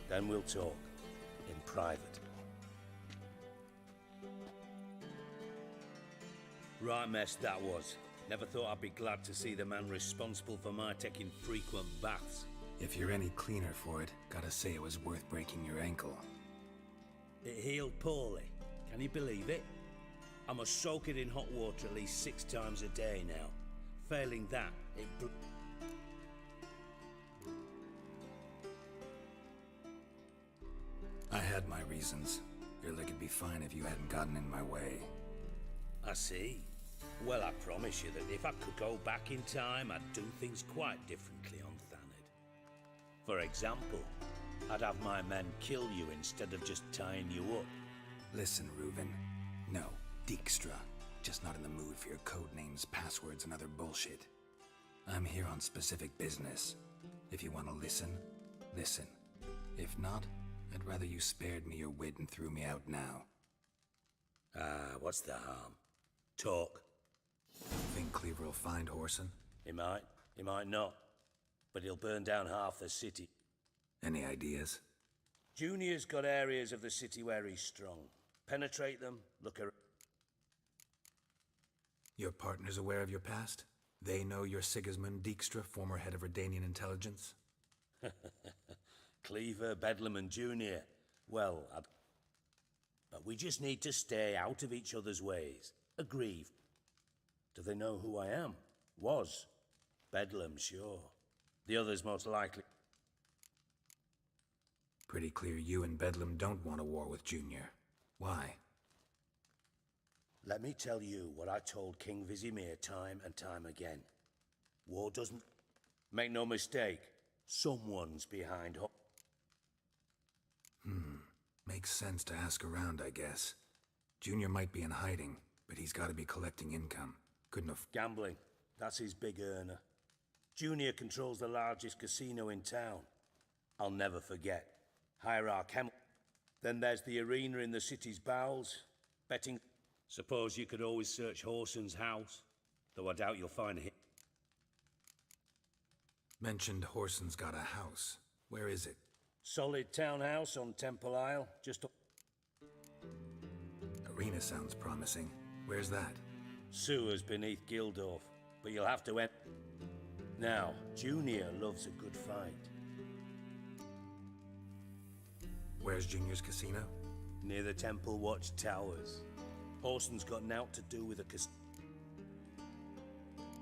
Then we'll talk. In private. Right mess that was. Never thought I'd be glad to see the man responsible for my taking frequent baths. If you're any cleaner for it, gotta say it was worth breaking your ankle. It healed poorly. Can you believe it? I must soak it in hot water at least 6 times a day now. Failing that, it... I had my reasons. Your leg would be fine if you hadn't gotten in my way. I see. Well, I promise you that if I could go back in time, I'd do things quite differently on Thanedd. For example, I'd have my men kill you instead of just tying you up. Listen, Reuven. No, Dijkstra. Just not in the mood for your code names, passwords, and other bullshit. I'm here on specific business. If you want to listen, listen. If not, I'd rather you spared me your wit and threw me out now. What's the harm? Talk. Think Cleaver will find Whoreson? He might not. But he'll burn down half the city. Any ideas? Junior's got areas of the city where he's strong. Penetrate them, look around. Your partner's aware of your past? They know you're Sigismund Dijkstra, former head of Redanian intelligence? Cleaver, Bedlam, and Junior. Well, but we just need to stay out of each other's ways. Agreed. Do they know who I am? Was. Bedlam, sure. The others most likely. Pretty clear you and Bedlam don't want a war with Junior. Why? Let me tell you what I told King Vizimir time and time again. War doesn't... Make no mistake, someone's behind... Makes sense to ask around, I guess. Junior might be in hiding, but he's got to be collecting income. Couldn't have... Gambling. That's his big earner. Junior controls the largest casino in town. I'll never forget. Hierarch Hem... Then there's the arena in the city's bowels. Betting... Suppose you could always search Whoreson's house, though I doubt you'll find him. Mentioned Whoreson's got a house. Where is it? Solid townhouse on Temple Isle, just... Arena sounds promising. Where's that? Sewers beneath Gildorf, but you'll have to... Now, Junior loves a good fight. Where's Junior's casino? Near the Temple Watch Towers. Whoreson's got naught to do with the casino.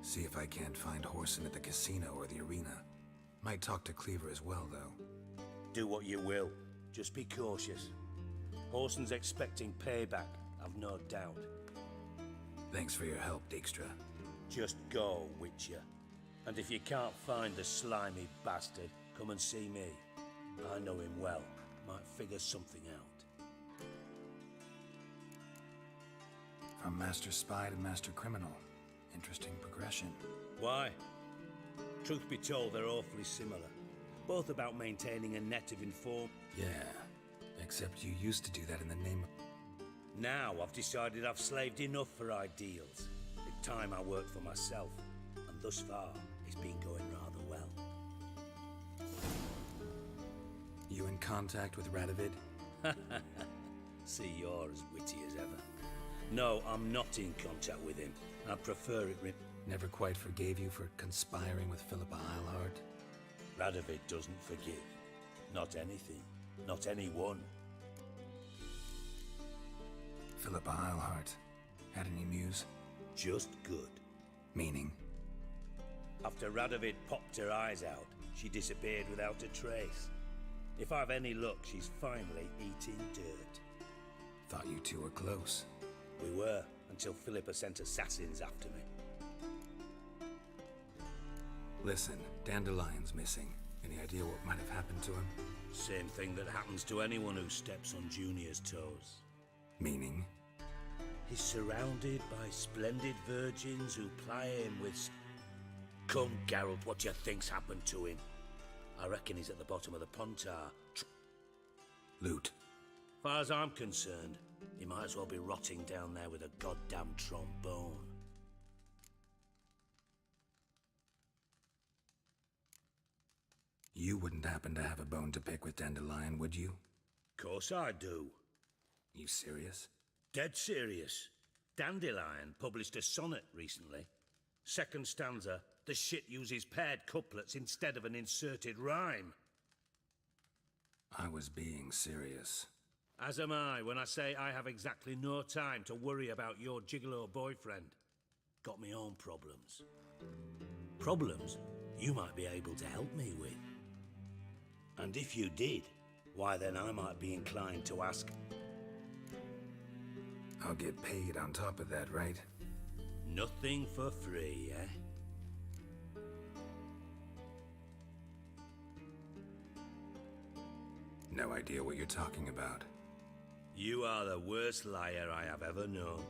See if I can't find Whoreson at the casino or the arena. Might talk to Cleaver as well, though. Do what you will. Just be cautious. Whoreson's expecting payback, I've no doubt. Thanks for your help, Dijkstra. Just go, Witcher. And if you can't find the slimy bastard, come and see me. I know him well. Might figure something out. From Master Spy to Master Criminal. Interesting progression. Why? Truth be told, they're awfully similar. Both about maintaining a net of inform... Yeah, except you used to do that in the name of... Now I've decided I've slaved enough for ideals. It's time I worked for myself. And thus far, it's been going rather well. You in contact with Radovid? See, you're as witty as ever. No, I'm not in contact with him. I'd prefer it... Never quite forgave you for conspiring with Philippa Eilhart? Radovid doesn't forgive. Not anything. Not anyone. Philippa Eilhart. Had any news? Just good. Meaning? After Radovid popped her eyes out, she disappeared without a trace. If I've any luck, she's finally eating dirt. Thought you two were close. We were, until Philippa sent assassins after me. Listen, Dandelion's missing. Any idea what might have happened to him? Same thing that happens to anyone who steps on Junior's toes. Meaning? He's surrounded by splendid virgins who ply him with... Come, Geralt, what do you think's happened to him? I reckon he's at the bottom of the Pontar. Loot. Far as I'm concerned, he might as well be rotting down there with a goddamn trombone. You wouldn't happen to have a bone to pick with Dandelion, would you? Course I do. You serious? Dead serious. Dandelion published a sonnet recently. Second stanza, the shit uses paired couplets instead of an inserted rhyme. I was being serious. As am I when I say I have exactly no time to worry about your gigolo boyfriend. Got me own problems. Problems you might be able to help me with. And if you did, why then I might be inclined to ask... I'll get paid on top of that, right? Nothing for free, eh? No idea what you're talking about. You are the worst liar I have ever known.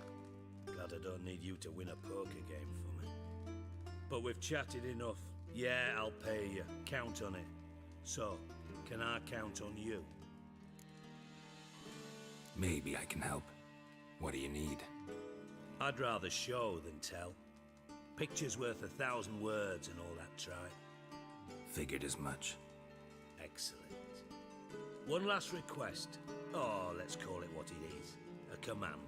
Glad I don't need you to win a poker game for me. But we've chatted enough. Yeah, I'll pay you. Count on it. So, can I count on you? Maybe I can help. What do you need? I'd rather show than tell. Picture's worth 1,000 words and all that tripe. Figured as much. Excellent. One last request. Oh, let's call it what it is. A command.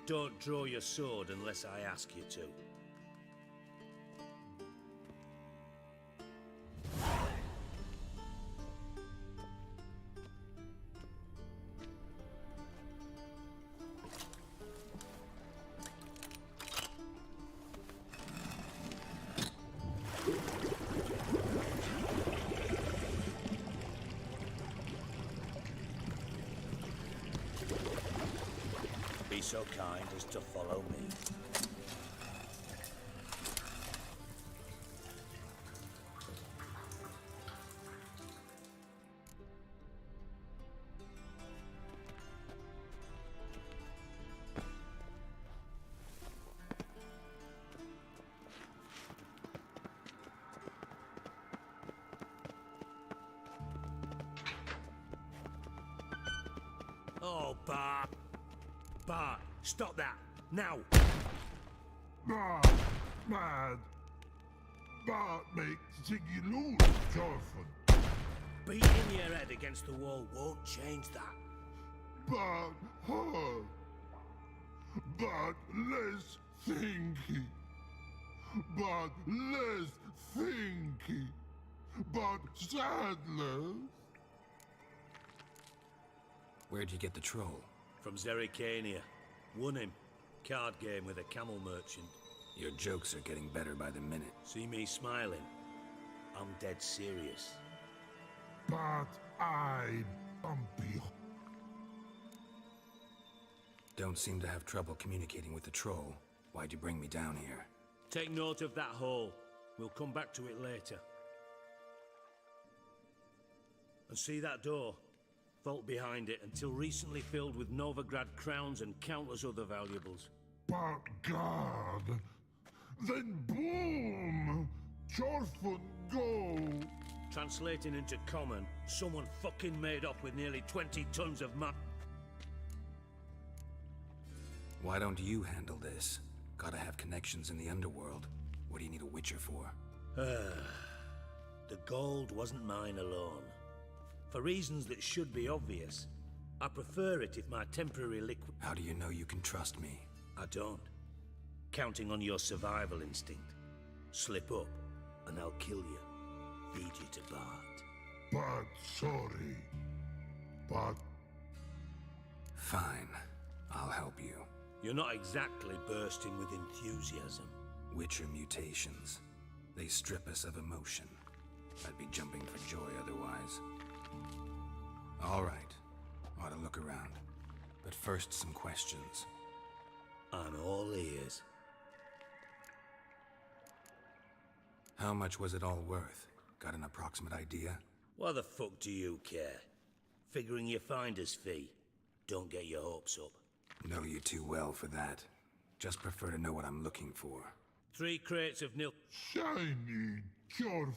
Don't draw your sword unless I ask you to. Be so kind as to follow me. Oh, Bart. Bart, stop that. Now. Bart, mad. Bart makes Ziggy lose, Jorfin. Beating your head against the wall won't change that. Bart hard. Bart less thinky. Bart less thinky. Bart sadness. Where'd you get the troll? From Zerikania. Won him. Card game with a camel merchant. Your jokes are getting better by the minute. See me smiling? I'm dead serious. But I bumpy. Don't seem to have trouble communicating with the troll. Why'd you bring me down here? Take note of that hole. We'll come back to it later. And see that door? Vault behind it, until recently filled with Novigrad crowns and countless other valuables. But God, then boom! Jorfin go! Translating into common, someone fucking made off with nearly 20 tons of Why don't you handle this? Gotta have connections in the underworld. What do you need a witcher for? The gold wasn't mine alone. For reasons that should be obvious. I prefer it if my temporary liquid... How do you know you can trust me? I don't. Counting on your survival instinct. Slip up, and I'll kill you. Feed you to Bart. But sorry. But... Fine. I'll help you. You're not exactly bursting with enthusiasm. Witcher mutations. They strip us of emotion. I'd be jumping for joy otherwise. All right. Ought to look around. But first, some questions. I'm all ears. How much was it all worth? Got an approximate idea? Why the fuck do you care? Figuring your finder's fee. Don't get your hopes up. Know you too well for that. Just prefer to know what I'm looking for. 3 crates of nil... Shiny Jorf...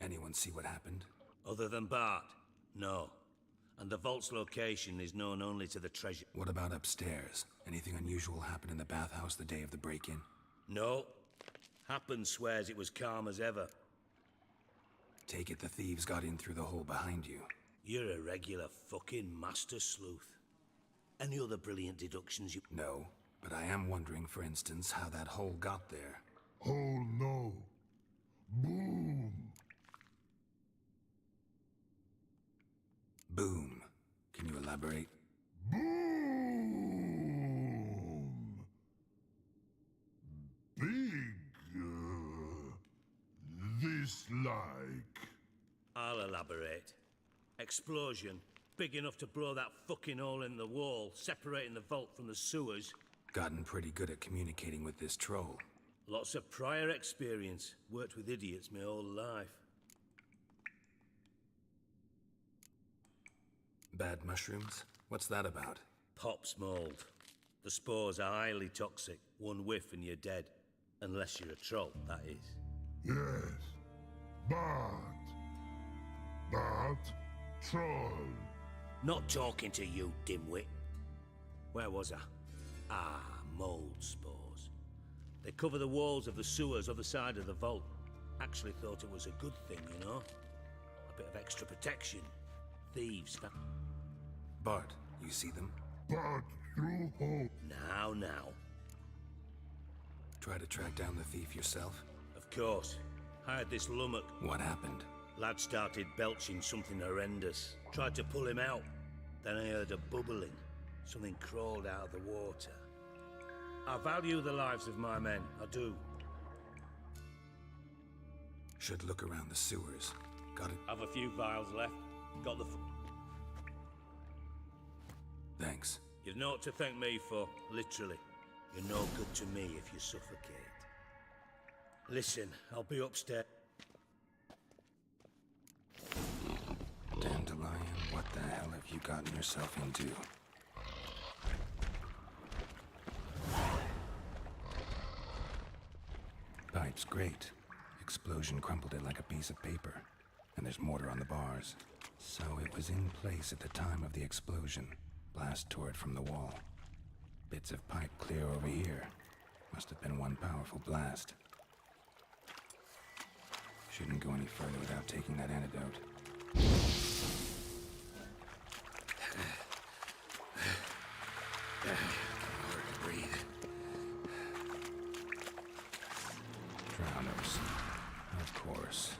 Anyone see what happened? Other than Bart? No. And the vault's location is known only to the treasure... What about upstairs? Anything unusual happen in the bathhouse the day of the break-in? No. Happen swears it was calm as ever. Take it the thieves got in through the hole behind you. You're a regular fucking master sleuth. Any other brilliant deductions you... No, but I am wondering, for instance, how that hole got there. Oh no. Boom. Boom. Can you elaborate? Boom. Big. This like. I'll elaborate. Explosion. Big enough to blow that fucking hole in the wall, separating the vault from the sewers. Gotten pretty good at communicating with this troll. Lots of prior experience. Worked with idiots my whole life. Bad mushrooms? What's that about? Pop's mold. The spores are highly toxic. One whiff and you're dead. Unless you're a troll, that is. Yes. Bad. Bad troll. Not talking to you, dimwit. Where was I? Ah, mold spores. They cover the walls of the sewers other side of the vault. Actually thought it was a good thing, you know? A bit of extra protection. Thieves. Bart, you see them? Bart through hole. Now. Try to track down the thief yourself? Of course. Hired this lummock. What happened? Lad started belching something horrendous. Tried to pull him out. Then I heard a bubbling. Something crawled out of the water. I value the lives of my men, I do. Should look around the sewers. Got it? Have a few vials left. Got the... Thanks. You've naught to thank me for, literally. You're no good to me if you suffocate. Listen, I'll be upstairs. Dandelion, what the hell have you gotten yourself into? Pipe's great. Explosion crumpled it like a piece of paper. And there's mortar on the bars. So it was in place at the time of the explosion. Blast tore it from the wall. Bits of pipe clear over here. Must have been one powerful blast. Shouldn't go any further without taking that antidote. Hard to breathe. Drowners. Of course.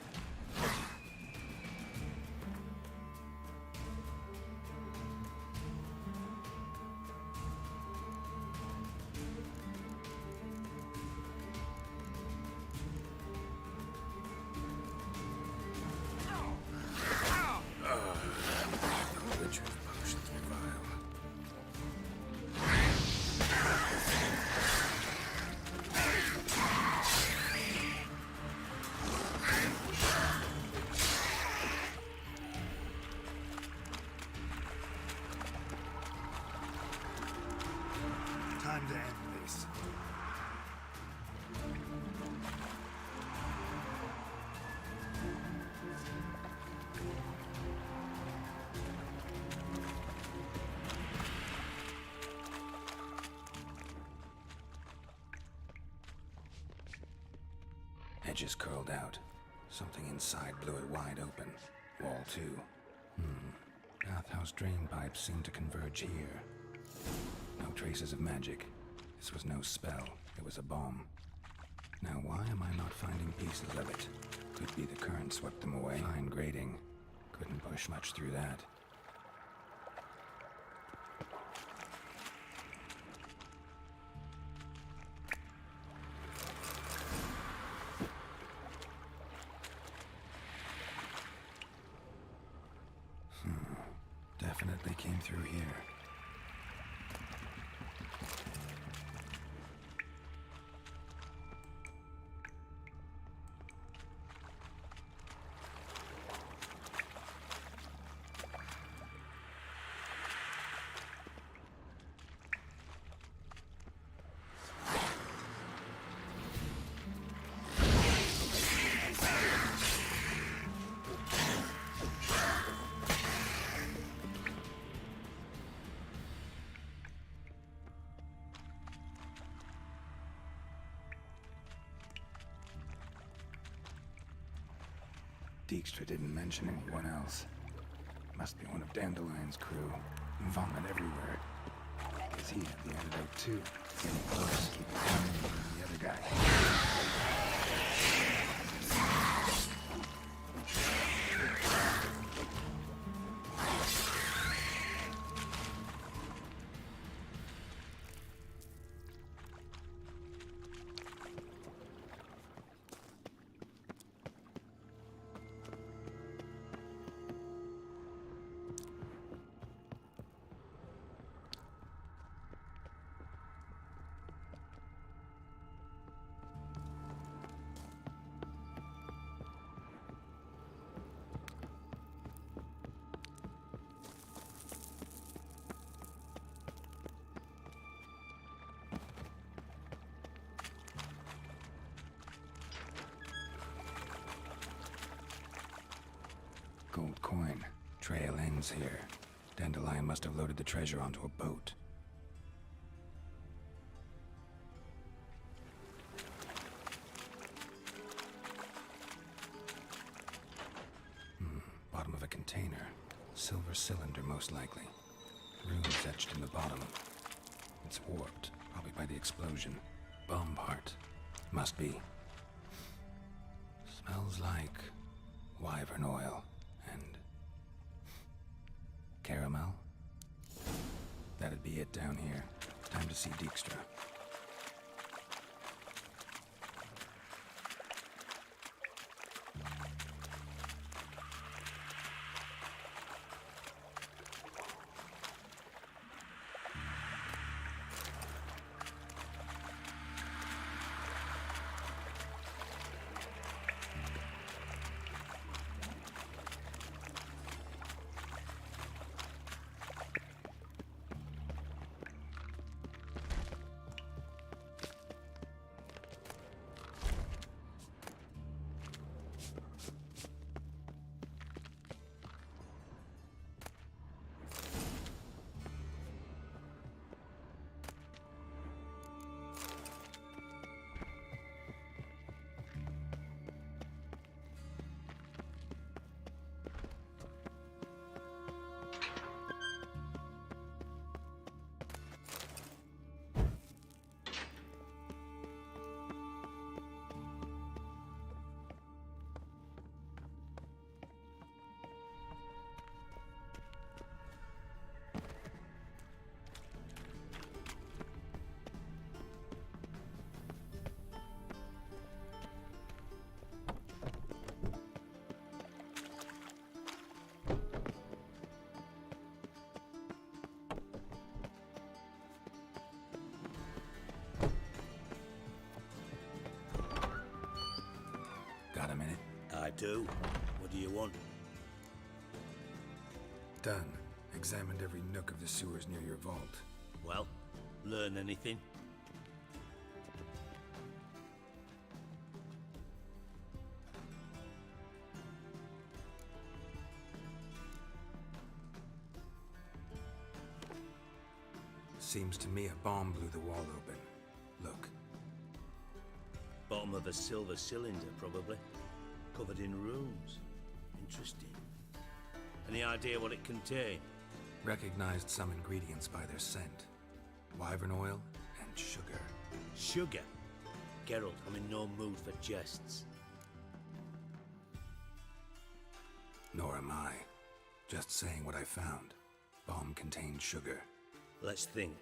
Time to end this. Edges curled out. Something inside blew it wide open. Wall too. Bathhouse drain pipes seem to converge here. No traces of magic. This was no spell. It was a bomb. Now why am I not finding pieces of it? Could be the current swept them away. Fine grating. Couldn't push much through that. Definitely came through here. Dijkstra didn't mention anyone else. Must be one of Dandelion's crew. Vomit everywhere. Guess he had the antidote too. Getting close, keep it coming from the other guy. ruins here. Dandelion must have loaded the treasure onto a boat. Bottom of a container. Silver cylinder, most likely. Runes etched in the bottom. It's warped, probably by the explosion. Bomb part. Must be. Smells like wyvern oil and caramel. That'd be it down here. Time to see Dijkstra. Got a minute? I do. What do you want? Done. Examined every nook of the sewers near your vault. Well, learn anything? Seems to me a bomb blew the wall open. Look. Bottom of a silver cylinder, probably. Covered in runes. Interesting. Any idea what it contained? Recognized some ingredients by their scent. Wyvern oil and sugar. Sugar? Geralt, I'm in no mood for jests. Nor am I. Just saying what I found. Bomb contained sugar. Let's think.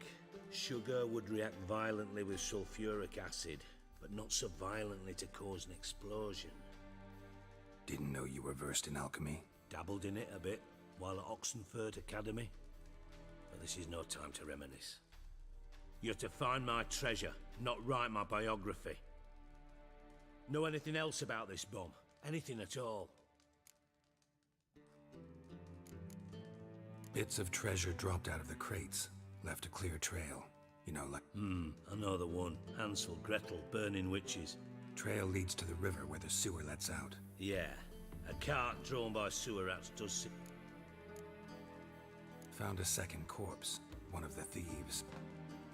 Sugar would react violently with sulfuric acid, but not so violently to cause an explosion. Didn't know you were versed in alchemy. Dabbled in it a bit while at Oxenford Academy. But this is no time to reminisce. You're to find my treasure, not write my biography. Know anything else about this bomb? Anything at all? Bits of treasure dropped out of the crates. Left a clear trail. You know, like... I know the one. Hansel, Gretel, burning witches. Trail leads to the river where the sewer lets out. Yeah. A cart drawn by sewer rats does... Found a second corpse. One of the thieves.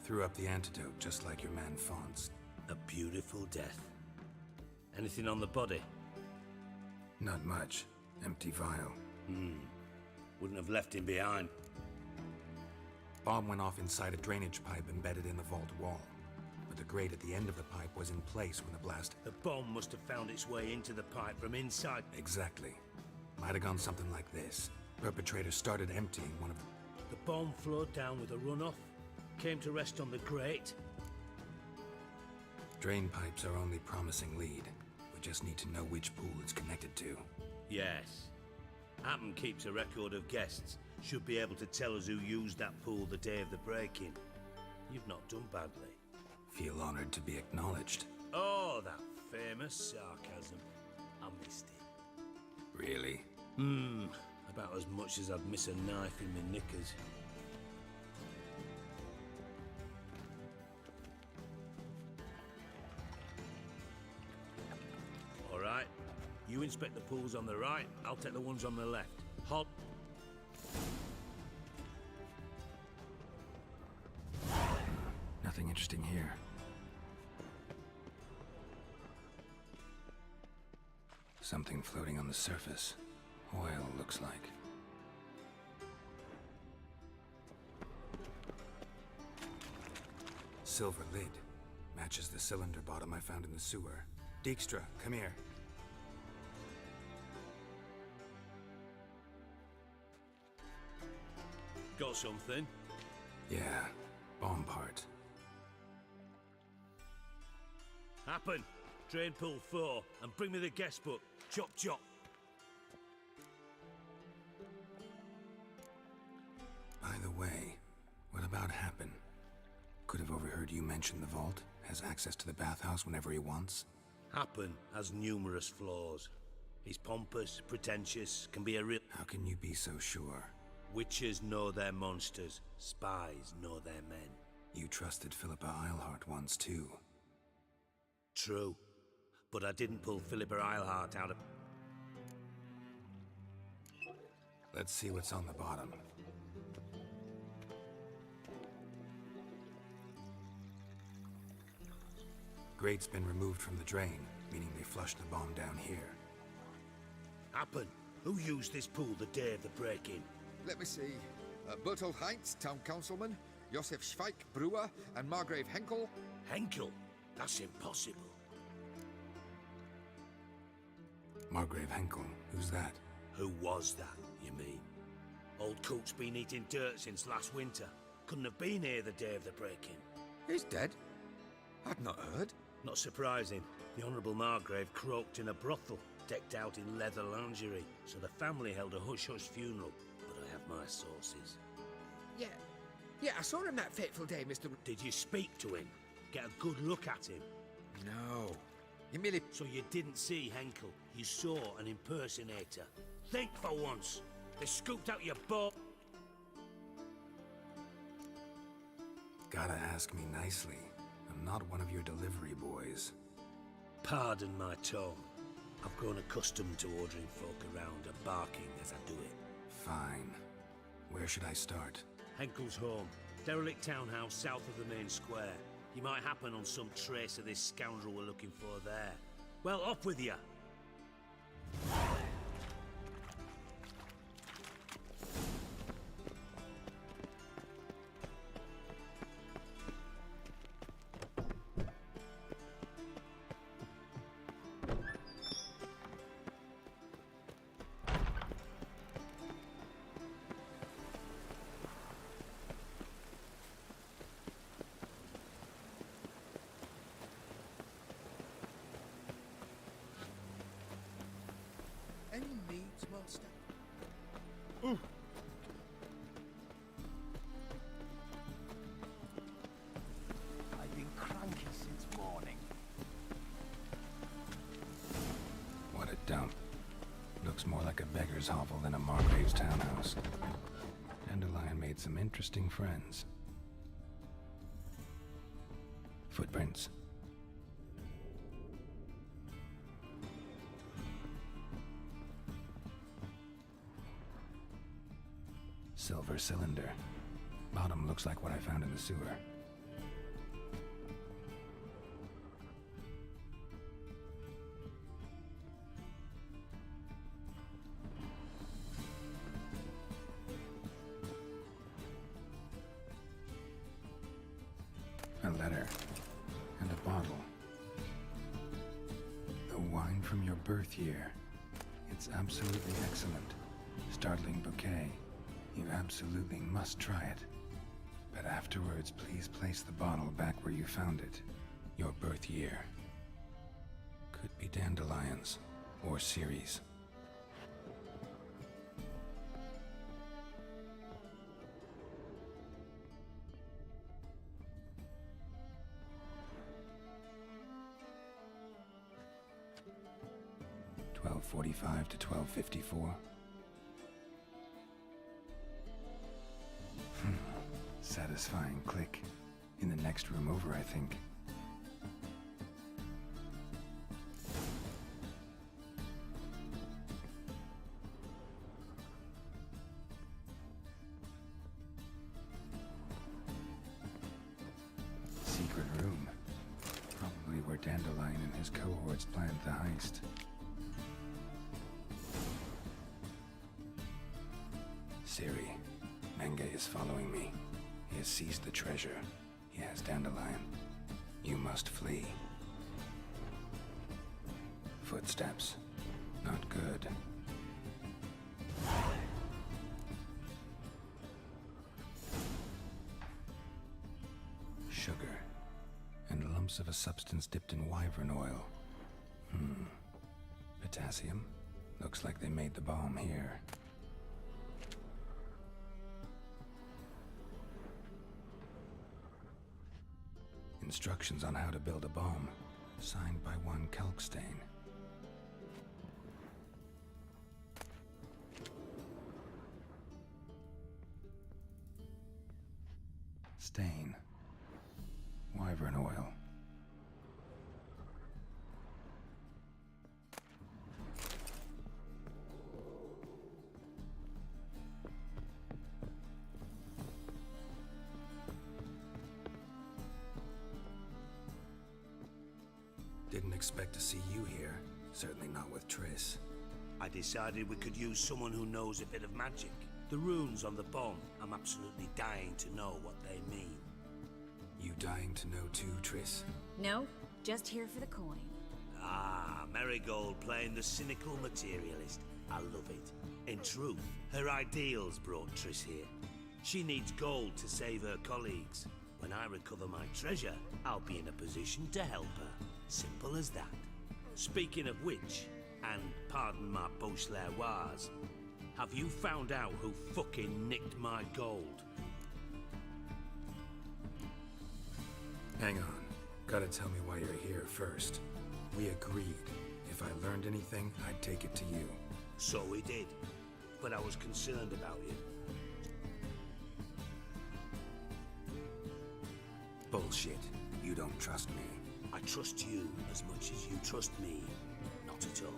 Threw up the antidote just like your man Fonz. A beautiful death. Anything on the body? Not much. Empty vial. Wouldn't have left him behind. Bomb went off inside a drainage pipe embedded in the vault wall. But the grate at the end of the pipe was in place when the blast... The bomb must have found its way into the pipe from inside. Exactly. Might have gone something like this. Perpetrator started emptying one of the... The bomb flowed down with a runoff. Came to rest on the grate. Drain pipes are only promising lead. We just need to know which pool it's connected to. Yes. Hammond keeps a record of guests. Should be able to tell us who used that pool the day of the break-in. You've not done badly. Feel honored to be acknowledged. Oh, that famous sarcasm. I missed it. Really? About as much as I'd miss a knife in my knickers. All right. You inspect the pools on the right, I'll take the ones on the left. Halt. Nothing interesting here. Something floating on the surface. Oil, looks like. Silver lid. Matches the cylinder bottom I found in the sewer. Dijkstra, come here. Got something? Yeah, bomb part. Happen. Drain pool 4 and bring me the guest book. Chop chop. By the way, what about Happen? Could have overheard you mention the vault. Has access to the bathhouse whenever he wants. Happen has numerous flaws. He's pompous, pretentious, can be a real... How can you be so sure? Witches know their monsters. Spies know their men. You trusted Philippa Eilhart once too. True. But I didn't pull Philippa Eilhart out of... Let's see what's on the bottom. Grate's been removed from the drain, meaning they flushed the bomb down here. Happen. Who used this pool the day of the break-in? Let me see. Bertolt Heinz, town councilman, Josef Schweik, brewer, and Margrave Henkel. Henkel? That's impossible. Margrave Henkel? Who's that? Who was that, you mean? Old Coot's been eating dirt since last winter. Couldn't have been here the day of the break-in. He's dead? I'd not heard. Not surprising. The Honourable Margrave croaked in a brothel, decked out in leather lingerie, so the family held a hush-hush funeral. But I have my sources. Yeah, I saw him that fateful day, Mr. Did you speak to him? Get a good look at him? No. You merely... So you didn't see Henkel. You saw an impersonator. Think for once. They scooped out your butt. Gotta ask me nicely. I'm not one of your delivery boys. Pardon my tone. I've grown accustomed to ordering folk around and barking as I do it. Fine. Where should I start? Henkel's home. Derelict townhouse south of the main square. You might happen on some trace of this scoundrel we're looking for there. Well, up with you! Any needs, master? Ooh. I've been cranky since morning. What a dump. Looks more like a beggar's hovel than a Margrave's townhouse. Dandelion made some interesting friends. Footprints. Silver cylinder. Bottom looks like what I found in the sewer. A letter. And a bottle. The wine from your birth year. It's absolutely excellent. Startling bouquet. You absolutely must try it. But afterwards, please place the bottle back where you found it. Your birth year. Could be dandelions. Or Ceres. $12:45 to $12:54. Satisfying click. In the next room over, I think. See whose cohorts planned the heist. Ciri, Menge is following me. He has seized the treasure. He has Dandelion. You must flee. Footsteps. Not good. Sugar. And lumps of a substance dipped in wyvern oil. Potassium? Looks like they made the bomb here. Instructions on how to build a bomb, signed by one Kalkstain. Stain. Wyvern oil. Didn't expect to see you here. Certainly not with Triss. I decided we could use someone who knows a bit of magic. The runes on the bomb, I'm absolutely dying to know what they mean. You dying to know too, Triss? No, just here for the coin. Ah, Marigold playing the cynical materialist. I love it. In truth, her ideals brought Triss here. She needs gold to save her colleagues. When I recover my treasure, I'll be in a position to help her. Simple as that. Speaking of which, and pardon my Beauclervoise, have you found out who fucking nicked my gold? Hang on. Gotta tell me why you're here first. We agreed. If I learned anything, I'd take it to you. So we did. But I was concerned about you. Bullshit. You don't trust me. I trust you as much as you trust me. Not at all.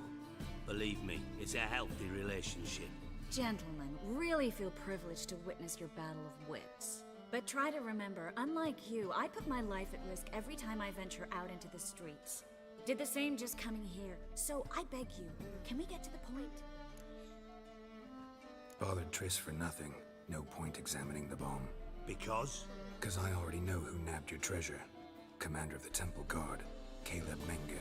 Believe me, it's a healthy relationship. Gentlemen, really feel privileged to witness your battle of wits. But try to remember, unlike you, I put my life at risk every time I venture out into the streets. Did the same just coming here. So I beg you, can we get to the point? Bothered Triss for nothing. No point examining the bomb. Because? Because I already know who nabbed your treasure. Commander of the Temple Guard, Caleb Menge.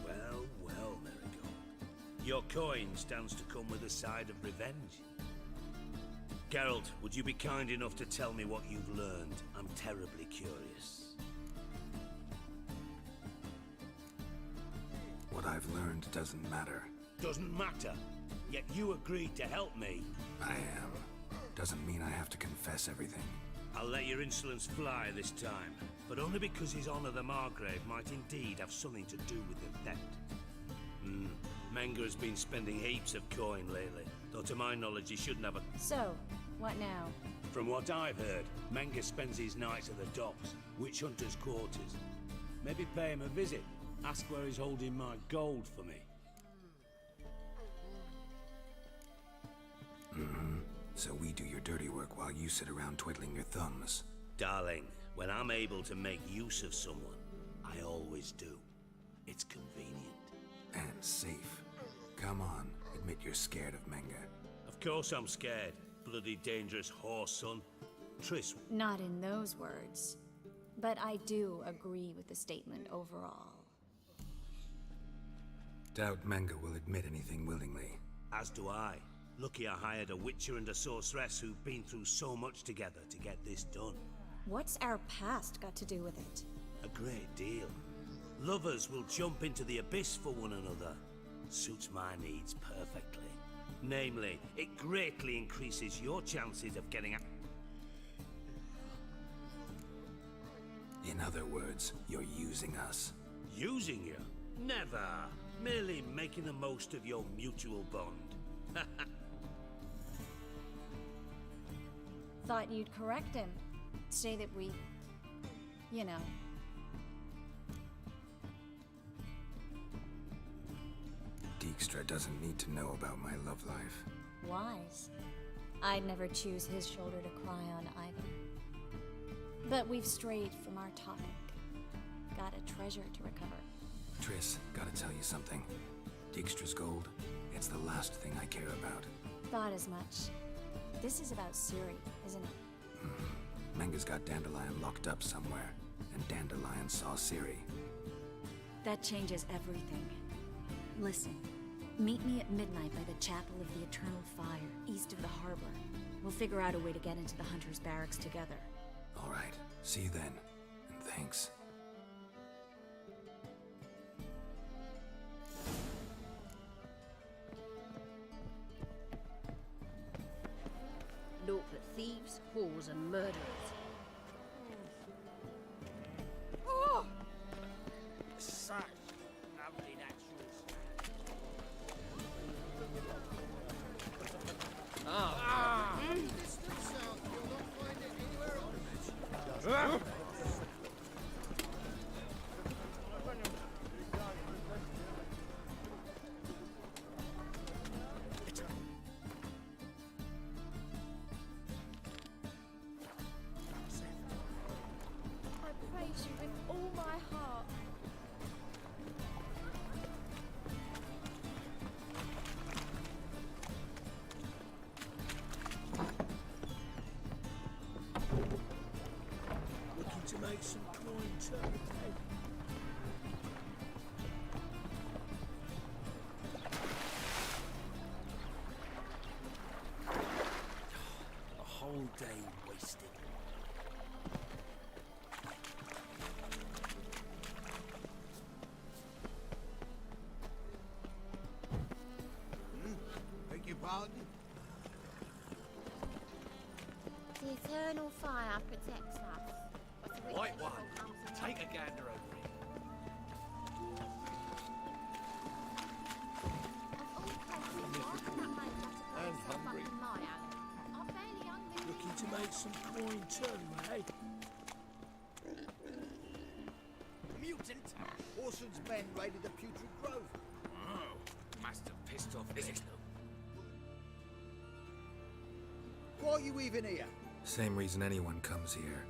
Well, well, Marigold. Your coin stands to come with a side of revenge. Geralt, would you be kind enough to tell me what you've learned? I'm terribly curious. What I've learned doesn't matter. Doesn't matter? Yet you agreed to help me. I am. Doesn't mean I have to confess everything. I'll let your insolence fly this time, but only because his honor the Margrave might indeed have something to do with the theft. Menge has been spending heaps of coin lately, though to my knowledge he shouldn't have a... So, what now? From what I've heard, Menge spends his nights at the docks, witch hunters' quarters. Maybe pay him a visit, ask where he's holding my gold for me. So we do your dirty work while you sit around twiddling your thumbs. Darling, when I'm able to make use of someone, I always do. It's convenient. And safe. Come on, admit you're scared of Menge. Of course I'm scared. Bloody dangerous horse, son. Triss... Not in those words. But I do agree with the statement overall. Doubt Menge will admit anything willingly. As do I. Lucky I hired a witcher and a sorceress who've been through so much together to get this done. What's our past got to do with it? A great deal. Lovers will jump into the abyss for one another. Suits my needs perfectly. Namely, it greatly increases your chances of getting out. In other words, you're using us. Using you? Never. Merely making the most of your mutual bond. Thought you'd correct him. Say that we... you know... Dijkstra doesn't need to know about my love life. Wise. I'd never choose his shoulder to cry on either. But we've strayed from our topic. got a treasure to recover. Triss, gotta tell you something. Dijkstra's gold, it's the last thing I care about. Thought as much. This is about Ciri, isn't it? Menga's got Dandelion locked up somewhere, and Dandelion saw Ciri. That changes everything. Listen, meet me at midnight by the Chapel of the Eternal Fire, east of the harbor. We'll figure out a way to get into the Hunter's Barracks together. All right, see you then, and thanks. Naught but thieves, whores, and murderers. Oh! Such lovely naturals. I praise you with all my heart. Looking to make some coin too. A whole day wasted. Beg your pardon? The eternal fire protects us. But the Right witcher one. comes along. Take a gander over here. And hungry. I'm barely hungry. Looking to make some coin too, eh? Mutant! Orson's men raided the Putrid Grove. Oh, must have pissed off Nick. Why are you even here? Same reason anyone comes here.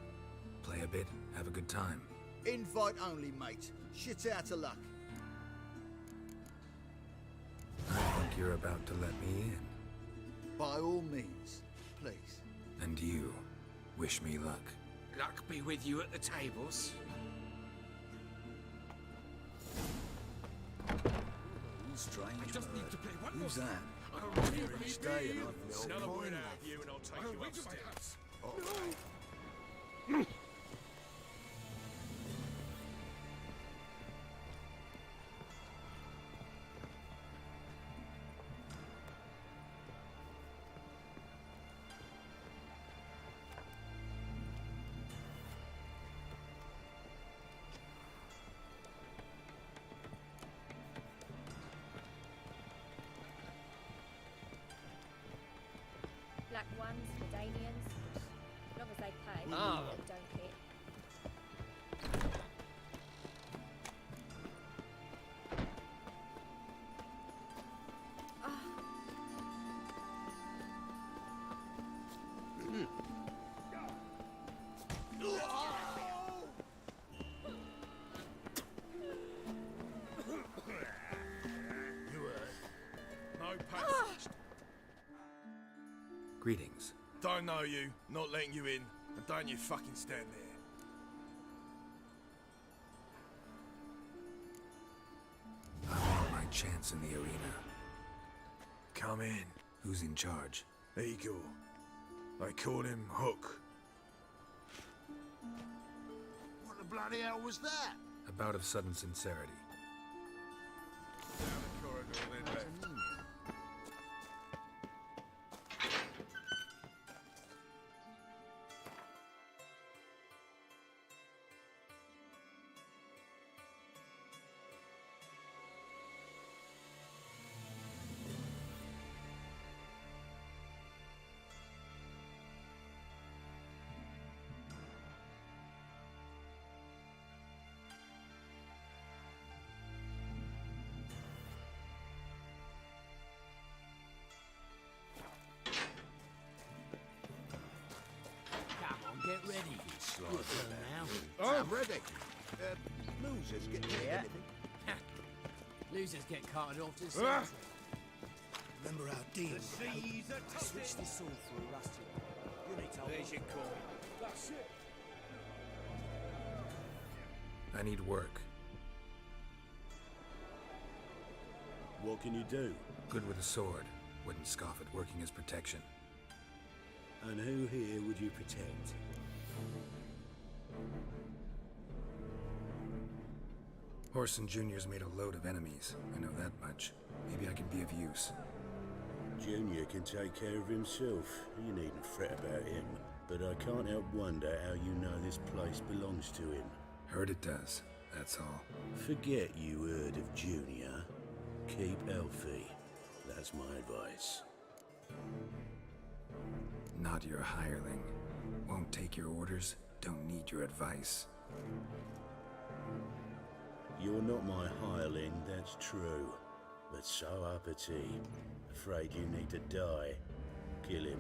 Play a bit, have a good time. Invite only, mate. Shit out of luck. I think you're about to let me in. By all means, please. And you, wish me luck. Luck be with you at the tables. Strange. I just need to play one Who's more. that? I'll Here each day and I've felt Another fine word enough. out of you and I'll take you upstairs. Black ones, Medanians. Long as they pay. Ah. Don't care. No passage. Greetings. Don't know you, not letting you in, and don't you fucking stand there. I want my chance in the arena. Come in. Who's in charge? Eagle. They call him Hook. What the bloody hell was that? A bout of sudden sincerity. Down the corridor, then left. Come on, get ready. Your turn now. I'm ready. Losers get paid Yeah. anything? Losers get carted off to the Ah. cemetery. Remember our deal? The seas are I switched this sword for a rusty one. You need to hold There's your coin. That's it. I need work. What can you do? Good with a sword. Wouldn't scoff at working as protection. And who here would you protect? Horson Jr.'s made a load of enemies. I know that much. Maybe I can be of use. Junior can take care of himself. You needn't fret about him. But I can't help wonder how you know this place belongs to him. Heard it does, that's all. Forget you heard of Junior. Keep healthy. That's my advice. Not your hireling. Won't take your orders, don't need your advice. You're not my hireling, that's true. But so uppity. Afraid you need to die. Kill him.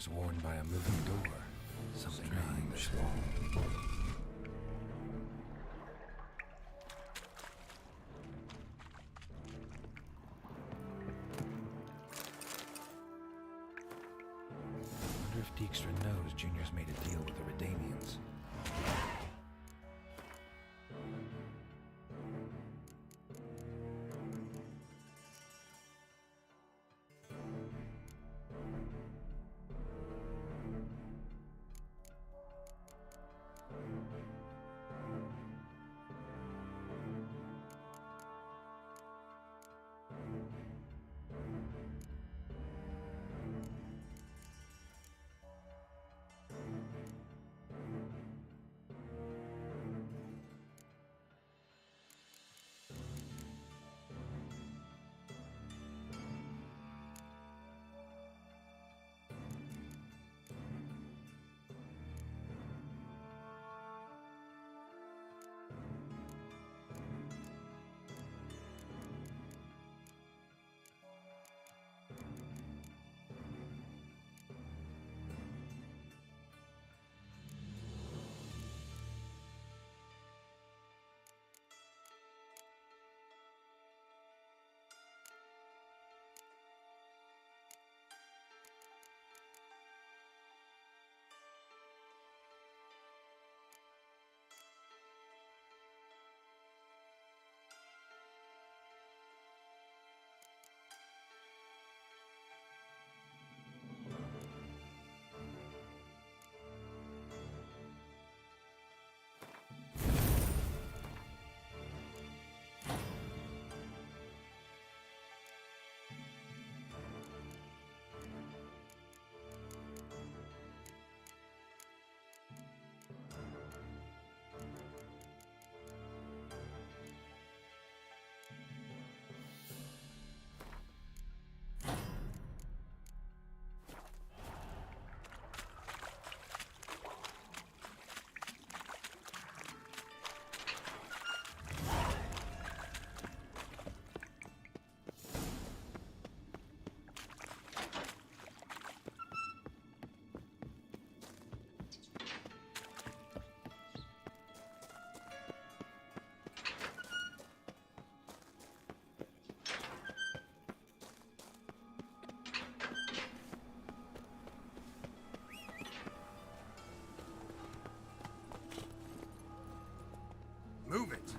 was worn by a moving door. Something behind this wall. Wonder if Dijkstra knows Junior's made a deal with the Redanians. Move it!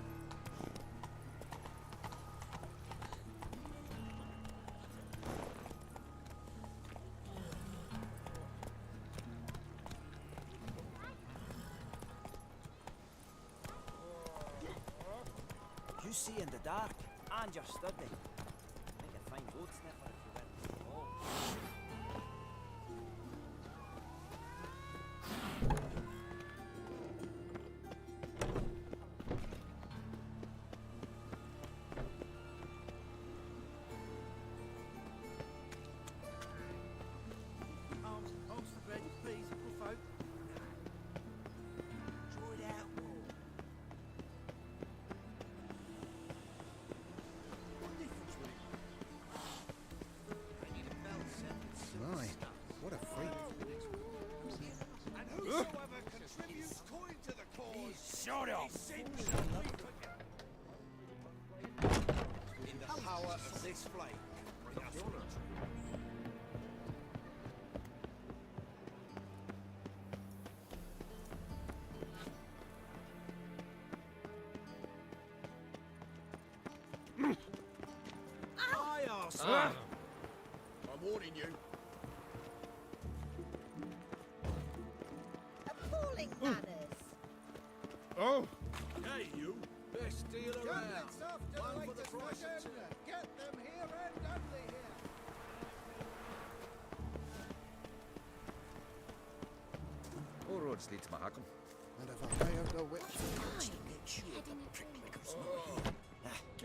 You see in the dark, and you're sturdy. Make a fine road sniffer if you went to the wall. Arms for bread, please, poor folk. Draw it out more. What difference will it make? I need a belt set. My, what a freak. And whosoever contributes coin to the cause, Shut up! in the power of this flame, bring us honor. I asked. Ah. I'm warning you. Appalling manners. Oh! Hey, you! Best deal around. One for the price of two. Get them here and only here. All roads lead to Mahakam. And if I hired a witch,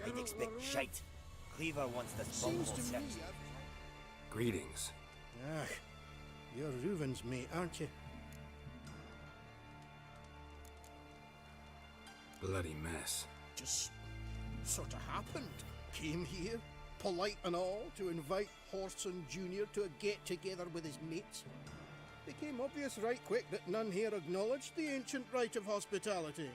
I'd expect shite. Cleaver wants this bunghole set. Greetings. Ah, you're Reuven's mate, aren't you? Bloody mess. Just sort of happened. Came here, polite and all, to invite Horson Jr. to a get-together with his mates. became obvious right quick that none here acknowledged the ancient right of hospitality.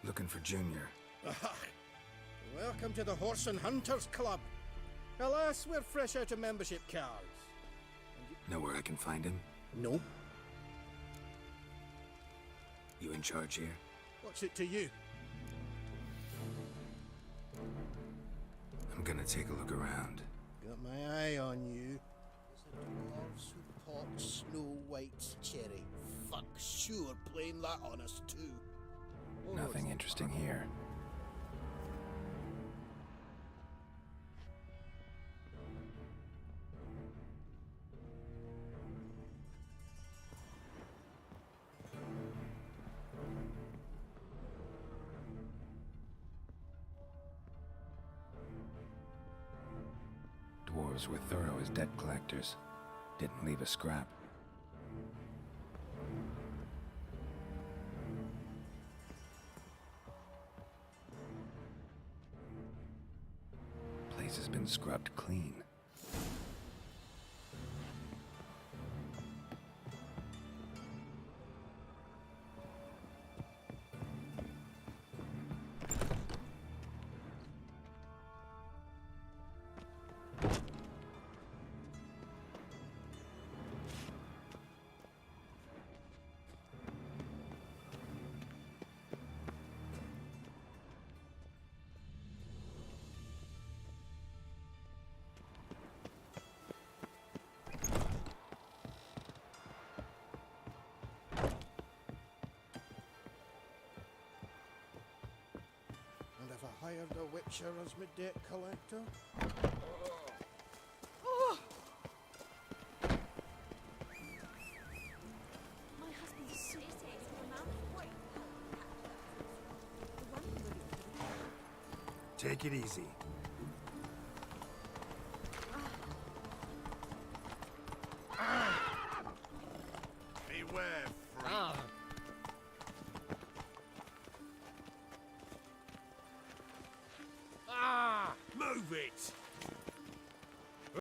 Looking for Junior. Aha! Welcome to the Horse and Hunters Club. Alas, we're fresh out of membership cards. Know where I can find him? No. You in charge here? What's it to you? I'm gonna take a look around. Got my eye on you. There's a dwarf's who pot Snow White's cherry. Fuck, sure, playing that on us too. Nothing interesting here. Dwarves were thorough as debt collectors. Didn't leave a scrap. Place has been scrubbed clean. And have I hired a witcher as my debt collector? My husband's so Take it easy. Beware, freak. Move it!